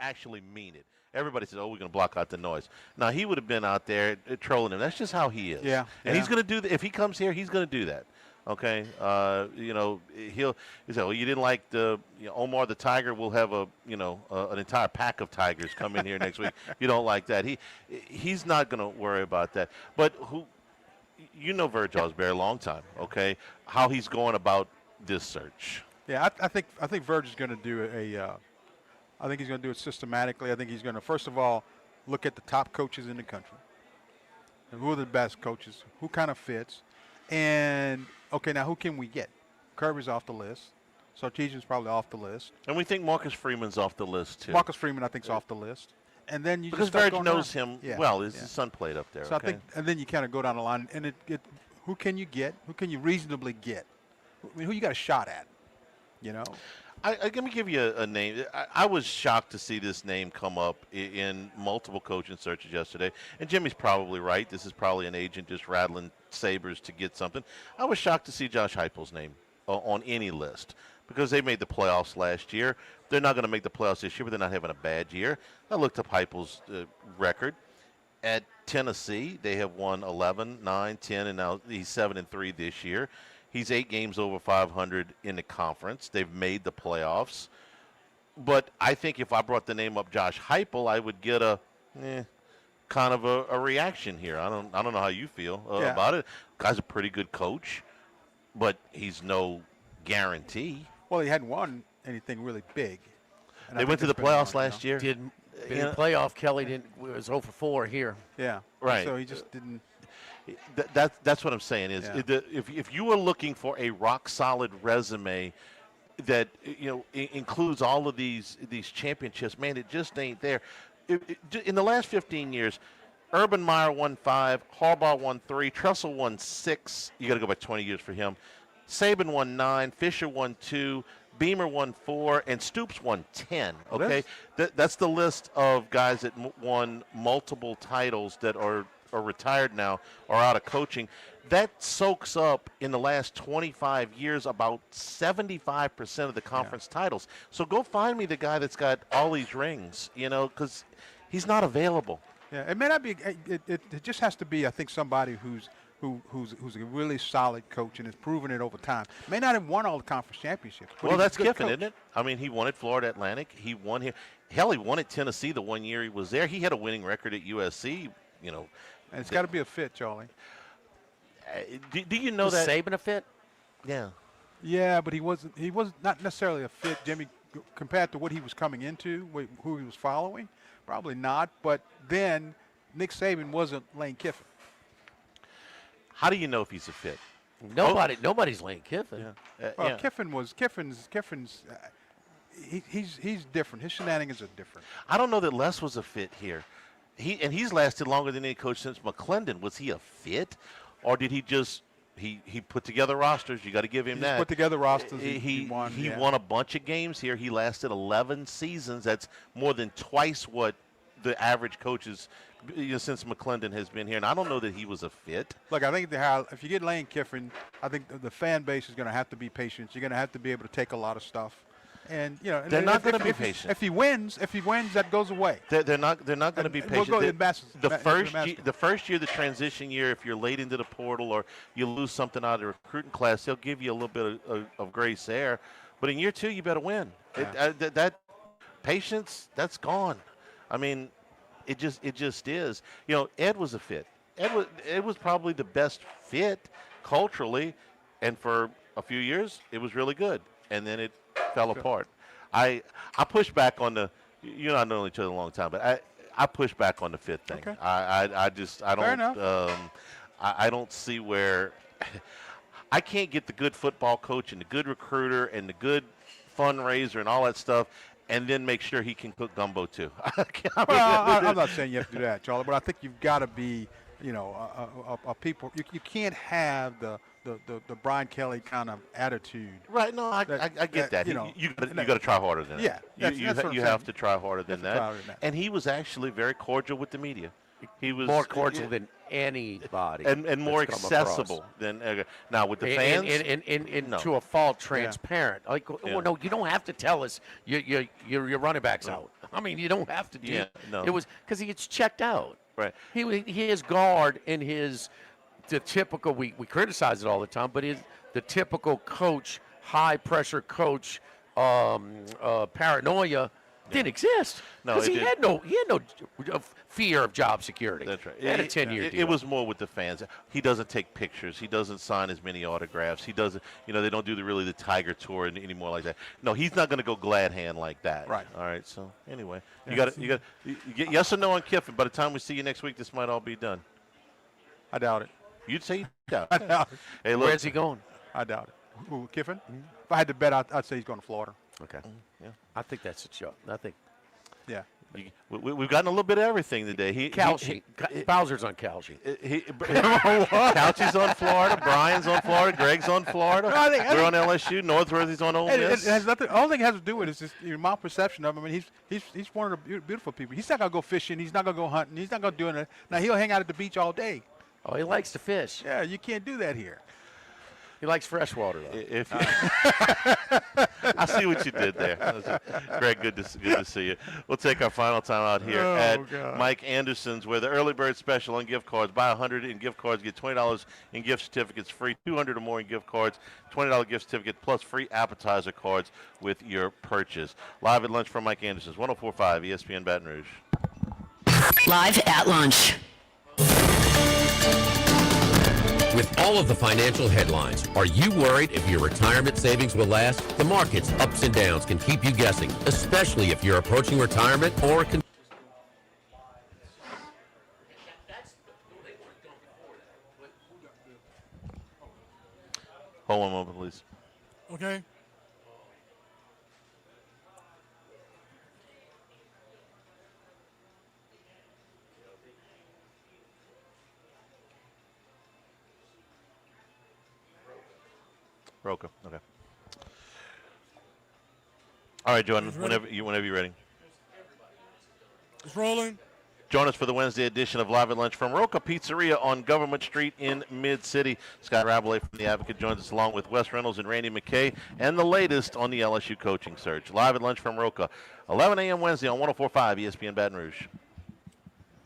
actually mean it. Everybody says, "Oh, we're going to block out the noise." Now he would have been out there trolling him. That's just how he is. Yeah. And he's going to do that. If he comes here, he's going to do that. Okay. He'll say, "Well, you didn't like the Omar the Tiger. We'll have an entire pack of tigers come in here next week. If you don't like that." He's not going to worry about that. But Verge Osberry a long time. Okay. How he's going about this search. Yeah, I think Verge is going to do I think he's going to do it systematically. I think he's going to, first of all, look at the top coaches in the country. And who are the best coaches? Who kind of fits? And, okay, now who can we get? Kirby's off the list. Sarkisian's probably off the list. And we think Marcus Freeman's off the list, too. Marcus Freeman, I think, is off the list. And then because Verge knows him well. His son played up there. So okay? I think, and then you kind of go down the line. And who can you get? Who can you reasonably get? I mean, who you got a shot at? Let me give you a name. I was shocked to see this name come up in multiple coaching searches yesterday. And Jimmy's probably right. This is probably an agent just rattling sabers to get something. I was shocked to see Josh Heupel's name on any list because they made the playoffs last year. they're not going to make the playoffs this year, but they're not having a bad year. I looked up Heupel's record. At Tennessee, they have won 11, 9, 10, and now he's 7-3 this year. He's 8 games over 500 in the conference. They've made the playoffs. But I think if I brought the name up Josh Heupel, I would get a kind of a reaction here. I don't know how you feel about it. Guy's a pretty good coach, but he's no guarantee. Well, he hadn't won anything really big. And they went to the playoffs last year. In playoff, Kelly was 0 for 4 here. Yeah. Right. So he just didn't. That's what I'm saying is if you were looking for a rock solid resume that includes all of these championships, man, it just ain't there. In the last 15 years, Urban Meyer won 5, Harbaugh won 3, Tressel won 6. You got to go back 20 years for him. Saban won 9, Fisher won 2, Beamer won 4, and Stoops won 10. Okay, that's the list of guys that won multiple titles that are retired now or out of coaching. That soaks up in the last 25 years about 75% of the conference titles. So go find me the guy that's got all these rings, because he's not available. Yeah, it may not be. It just has to be, I think, somebody who's a really solid coach and has proven it over time. May not have won all the conference championships. Well, that's Kiffin, isn't it? I mean, he won at Florida Atlantic. He won here. Hell, he won at Tennessee the one year he was there. He had a winning record at USC. And it's got to be a fit, Charlie. Do you know was that Saban a fit? Yeah. Yeah, but he was not necessarily a fit, Jimmy, compared to what he was coming into, who he was following. Probably not. But then Nick Saban wasn't Lane Kiffin. How do you know if he's a fit? Nobody's Lane Kiffin. Well, Kiffin's he's different. His shenanigans are different. I don't know that Les was a fit here. He's lasted longer than any coach since McClendon. Was he a fit, or did he just he put together rosters? You got to give him that. Put together rosters. He won. Won a bunch of games here. He lasted 11 seasons. That's more than twice what the average coaches since McClendon has been here. And I don't know that he was a fit. Look, I think if you get Lane Kiffin, I think the fan base is going to have to be patient. You're going to have to be able to take a lot of stuff. And they're not going to be patient. If he wins, that goes away. They're not going to be patient. We'll go the first year, the transition year, if you're late into the portal or you lose something out of the recruiting class, they'll give you a little bit of grace there. But in year 2, you better win. Yeah. That patience, that's gone. I mean, it just is. Ed was a fit. Ed was probably the best fit culturally, and for a few years, it was really good. And then it fell apart. I push back on the. You're not knowing each other a long time, but I push back on the fit thing. Okay. I Fair enough. I don't see where. I can't get the good football coach and the good recruiter and the good fundraiser and all that stuff, and then make sure he can cook gumbo too. I'm not saying you have to do that, Charlie, but I think you've got to be, a people. You can't have the Brian Kelly kind of attitude. Right. No, I get that. You got to try harder than that. Yeah. You have to try harder than that. And he was actually very cordial with the media. He was more cordial than anybody, and more accessible than now with the fans. And to a fault, transparent. Yeah. Like, well, no, you don't have to tell us your running back's out. I mean, you don't have to do. Yeah, no. It was because he gets checked out. Right. His guard and the typical. We criticize it all the time, but the typical coach, high pressure coach, paranoia. Didn't exist because he had no fear of job security. That's right. He had a 10-year deal. It was more with the fans. He doesn't take pictures. He doesn't sign as many autographs. He doesn't. They don't do the Tiger tour anymore like that. No, he's not going to go glad hand like that. Right. All right. So anyway, you got you get yes or no on Kiffin. By the time we see you next week, this might all be done. I doubt it. You'd say you doubt I it. doubt it. Hey, look, where's he going? I doubt it. Who, Kiffin? Mm-hmm. If I had to bet, I'd say he's going to Florida. Okay. Yeah. I think that's a joke. I think. Yeah. We've gotten a little bit of everything today. Bowser's on Calci. Calci's on Florida. Brian's on Florida. Greg's on Florida. We're on LSU. Northworthy's on Ole Miss. It has nothing. All thing it has to do with is just my perception of him. I mean, he's one of the beautiful people. He's not gonna go fishing. He's not gonna go hunting. He's not gonna do anything. Now he'll hang out at the beach all day. Oh, he likes to fish. Yeah, you can't do that here. He likes fresh water, though. I see what you did there. Greg, good to see you. We'll take our final time out here at God. Mike Anderson's, where the early bird special on gift cards. Buy 100 in gift cards, get $20 in gift certificates free. 200 or more in gift cards, $20 gift certificate plus free appetizer cards with your purchase. Live at lunch from Mike Anderson's, 104.5 ESPN Baton Rouge. Live at lunch. With all of the financial headlines, are you worried if your retirement savings will last? The market's ups and downs can keep you guessing, especially if you're approaching retirement or Hold one moment, please. Okay. Roca. Okay. All right, Jordan. Whenever you're ready. It's rolling. Join us for the Wednesday edition of Live at Lunch from Roca Pizzeria on Government Street in Mid-City. Scott Rabelais from The Advocate joins us along with Wes Reynolds and Randy McKay and the latest on the LSU coaching search. Live at Lunch from Roca, 11 a.m. Wednesday on 104.5 ESPN Baton Rouge.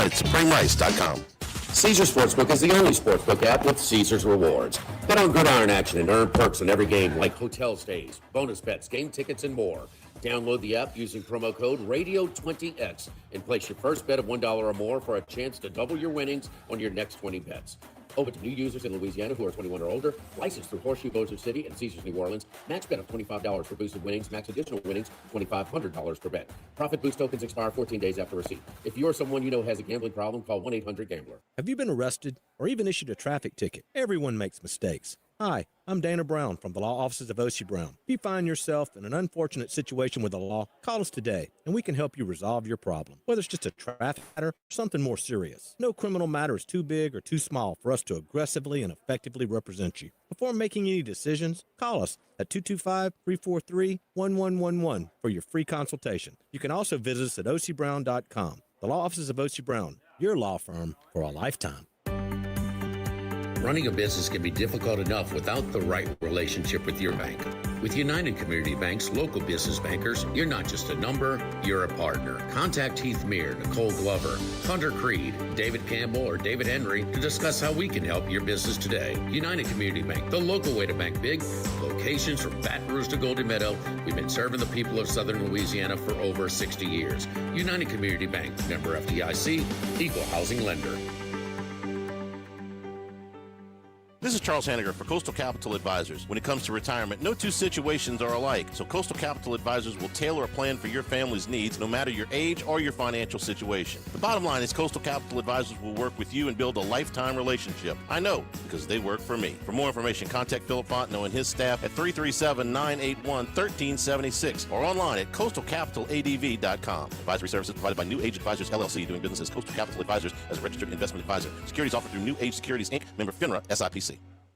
It's springrice.com. Caesars Sportsbook is the only sportsbook app with Caesars rewards. Bet on gridiron action and earn perks in every game like hotel stays, bonus bets, game tickets, and more. Download the app using promo code RADIO20X and place your first bet of $1 or more for a chance to double your winnings on your next 20 bets. Open to new users in Louisiana who are 21 or older. Licensed through Horseshoe Bossier City and Caesars New Orleans. Max bet of $25 for boosted winnings. Max additional winnings, $2,500 per bet. Profit boost tokens expire 14 days after receipt. If you or someone you know has a gambling problem, call 1-800-GAMBLER. Have you been arrested or even issued a traffic ticket? Everyone makes mistakes. Hi, I'm Dana Brown from the law offices of Oshie Brown. If you find yourself in an unfortunate situation with the law, call us today and we can help you resolve your problem, whether it's just a traffic matter or something more serious. No criminal matter is too big or too small for us to aggressively and effectively represent you. Before making any decisions, call us at 225-343-1111 for your free consultation. You can also visit us at OCBrown.com. The law offices of Oshie Brown, your law firm for a lifetime. Running a business can be difficult enough without the right relationship with your bank. With United Community Bank's local business bankers, you're not just a number, you're a partner. Contact Heath Meir, Nicole Glover, Hunter Creed, David Campbell, or David Henry to discuss how we can help your business today. United Community Bank, the local way to bank big. Locations from Baton Rouge to Golden Meadow. We've been serving the people of Southern Louisiana for over 60 years. United Community Bank, member FDIC, equal housing lender. This is Charles Hanniger for Coastal Capital Advisors. When it comes to retirement, no two situations are alike, so Coastal Capital Advisors will tailor a plan for your family's needs no matter your age or your financial situation. The bottom line is Coastal Capital Advisors will work with you and build a lifetime relationship. I know, because they work for me. For more information, contact Philip Fontenot and his staff at 337-981-1376 or online at coastalcapitaladv.com. Advisory services provided by New Age Advisors, LLC, doing business as Coastal Capital Advisors as a registered investment advisor. Securities offered through New Age Securities, Inc., member FINRA, SIPC.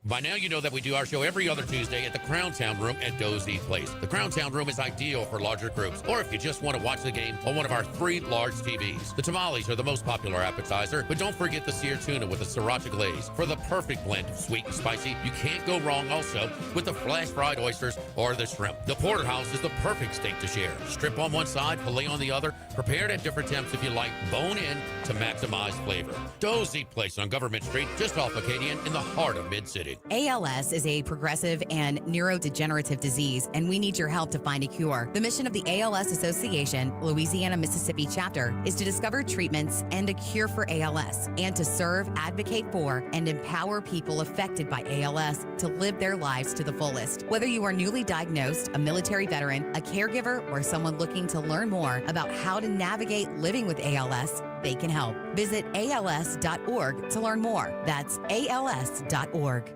By now, you know that we do our show every other Tuesday at the Crowntown Room at Dozy Place. The Crowntown Room is ideal for larger groups, or if you just want to watch the game on one of our 3 large TVs. The tamales are the most popular appetizer, but don't forget the seared tuna with a sriracha glaze. For the perfect blend of sweet and spicy, you can't go wrong also with the flash fried oysters or the shrimp. The porterhouse is the perfect steak to share. Strip on one side, filet on the other, prepared at different temps if you like, bone in to maximize flavor. Dozy Place on Government Street, just off Acadian in the heart of Mid-City. ALS is a progressive and neurodegenerative disease, and we need your help to find a cure. The mission of the ALS Association, Louisiana, Mississippi chapter, is to discover treatments and a cure for ALS, and to serve, advocate for, and empower people affected by ALS to live their lives to the fullest. Whether you are newly diagnosed, a military veteran, a caregiver, or someone looking to learn more about how to navigate living with ALS, they can help. Visit als.org to learn more. That's als.org.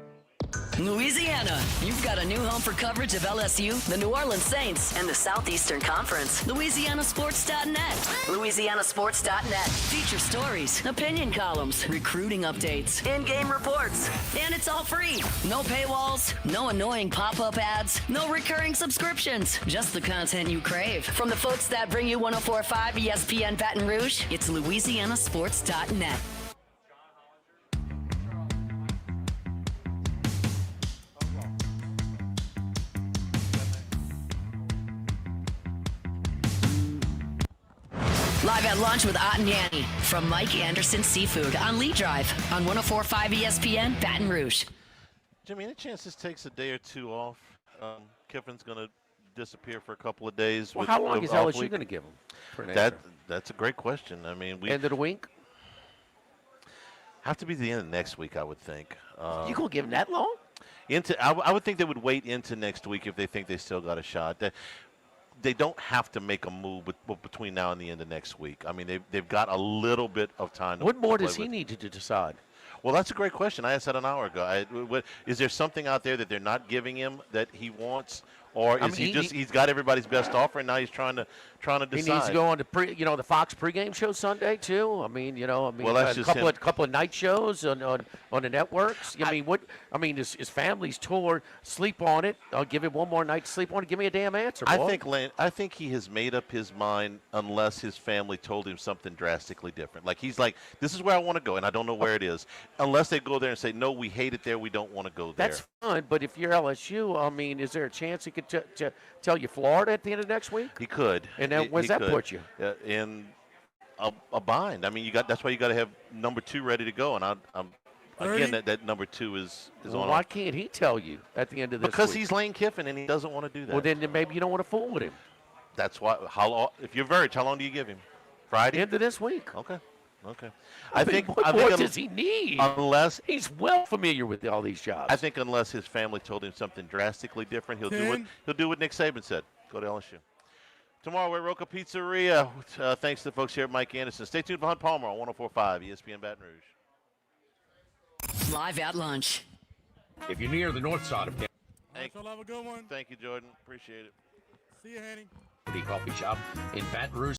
Louisiana, you've got a new home for coverage of LSU, the New Orleans Saints, and the Southeastern Conference. LouisianaSports.net. LouisianaSports.net. Feature stories, opinion columns, recruiting updates, in-game reports. And it's all free. No paywalls, no annoying pop-up ads, no recurring subscriptions. Just the content you crave. From the folks that bring you 104.5 ESPN Baton Rouge, it's LouisianaSports.net. Live at lunch with Ott and Annie from Mike Anderson Seafood on Lee Drive on 104.5 ESPN Baton Rouge. Jimmy, any chance this takes a day or two off? Kiffin's going to disappear for a couple of days. Well, with how long the is off LSU week? going to give him? For an answer? That's a great question. I mean, we End of the week? have to be the end of next week, I would think. You going to give him that long? I would think they would wait into next week if they think they still got a shot. They don't have to make a move between now and the end of next week. I mean, they've got a little bit of time. What more play does he with. need to decide? Well, that's a great question. I asked that an hour ago. Is there something out there that they're not giving him that he wants, or is he's got everybody's best offer and now he's trying to decide? He needs to go on to the Fox pregame show Sunday too. Well, that's a just couple of night shows on the networks. His family's tour. Sleep on it. I'll give him one more night to sleep on it. Give me a damn answer. Boy. I think he has made up his mind unless his family told him something drastically different. Like he's like, this is where I want to go, and I don't know where it is. Unless they go there and say, no, we hate it there, we don't want to go there. That's fine, but if you're LSU, is there a chance he could tell you Florida at the end of next week? He could. And then where's that put you? In a bind. I mean, that's why you got to have number 2 ready to go. And I'm again, that number 2 is on. Why can't he tell you at the end of this Because week? he's Lane Kiffin and he doesn't want to do that. Well, then maybe you don't want to fool with him. That's why. How long? If you're Verge, how long do you give him? Friday. End of this week. Okay. I think. What more does he need? Unless he's well familiar with all these jobs. I think unless his family told him something drastically different, he'll do what Nick Saban said. Go to LSU. Tomorrow we're at Roca Pizzeria. Thanks to the folks here at Mike Anderson. Stay tuned for Hunt Palmer on 104.5 ESPN Baton Rouge. Live at lunch. If you're near the north side of town. Y'all have a good one. Thank you, Jordan. Appreciate it. See you, Hanny. Coffee shop in Baton Rouge.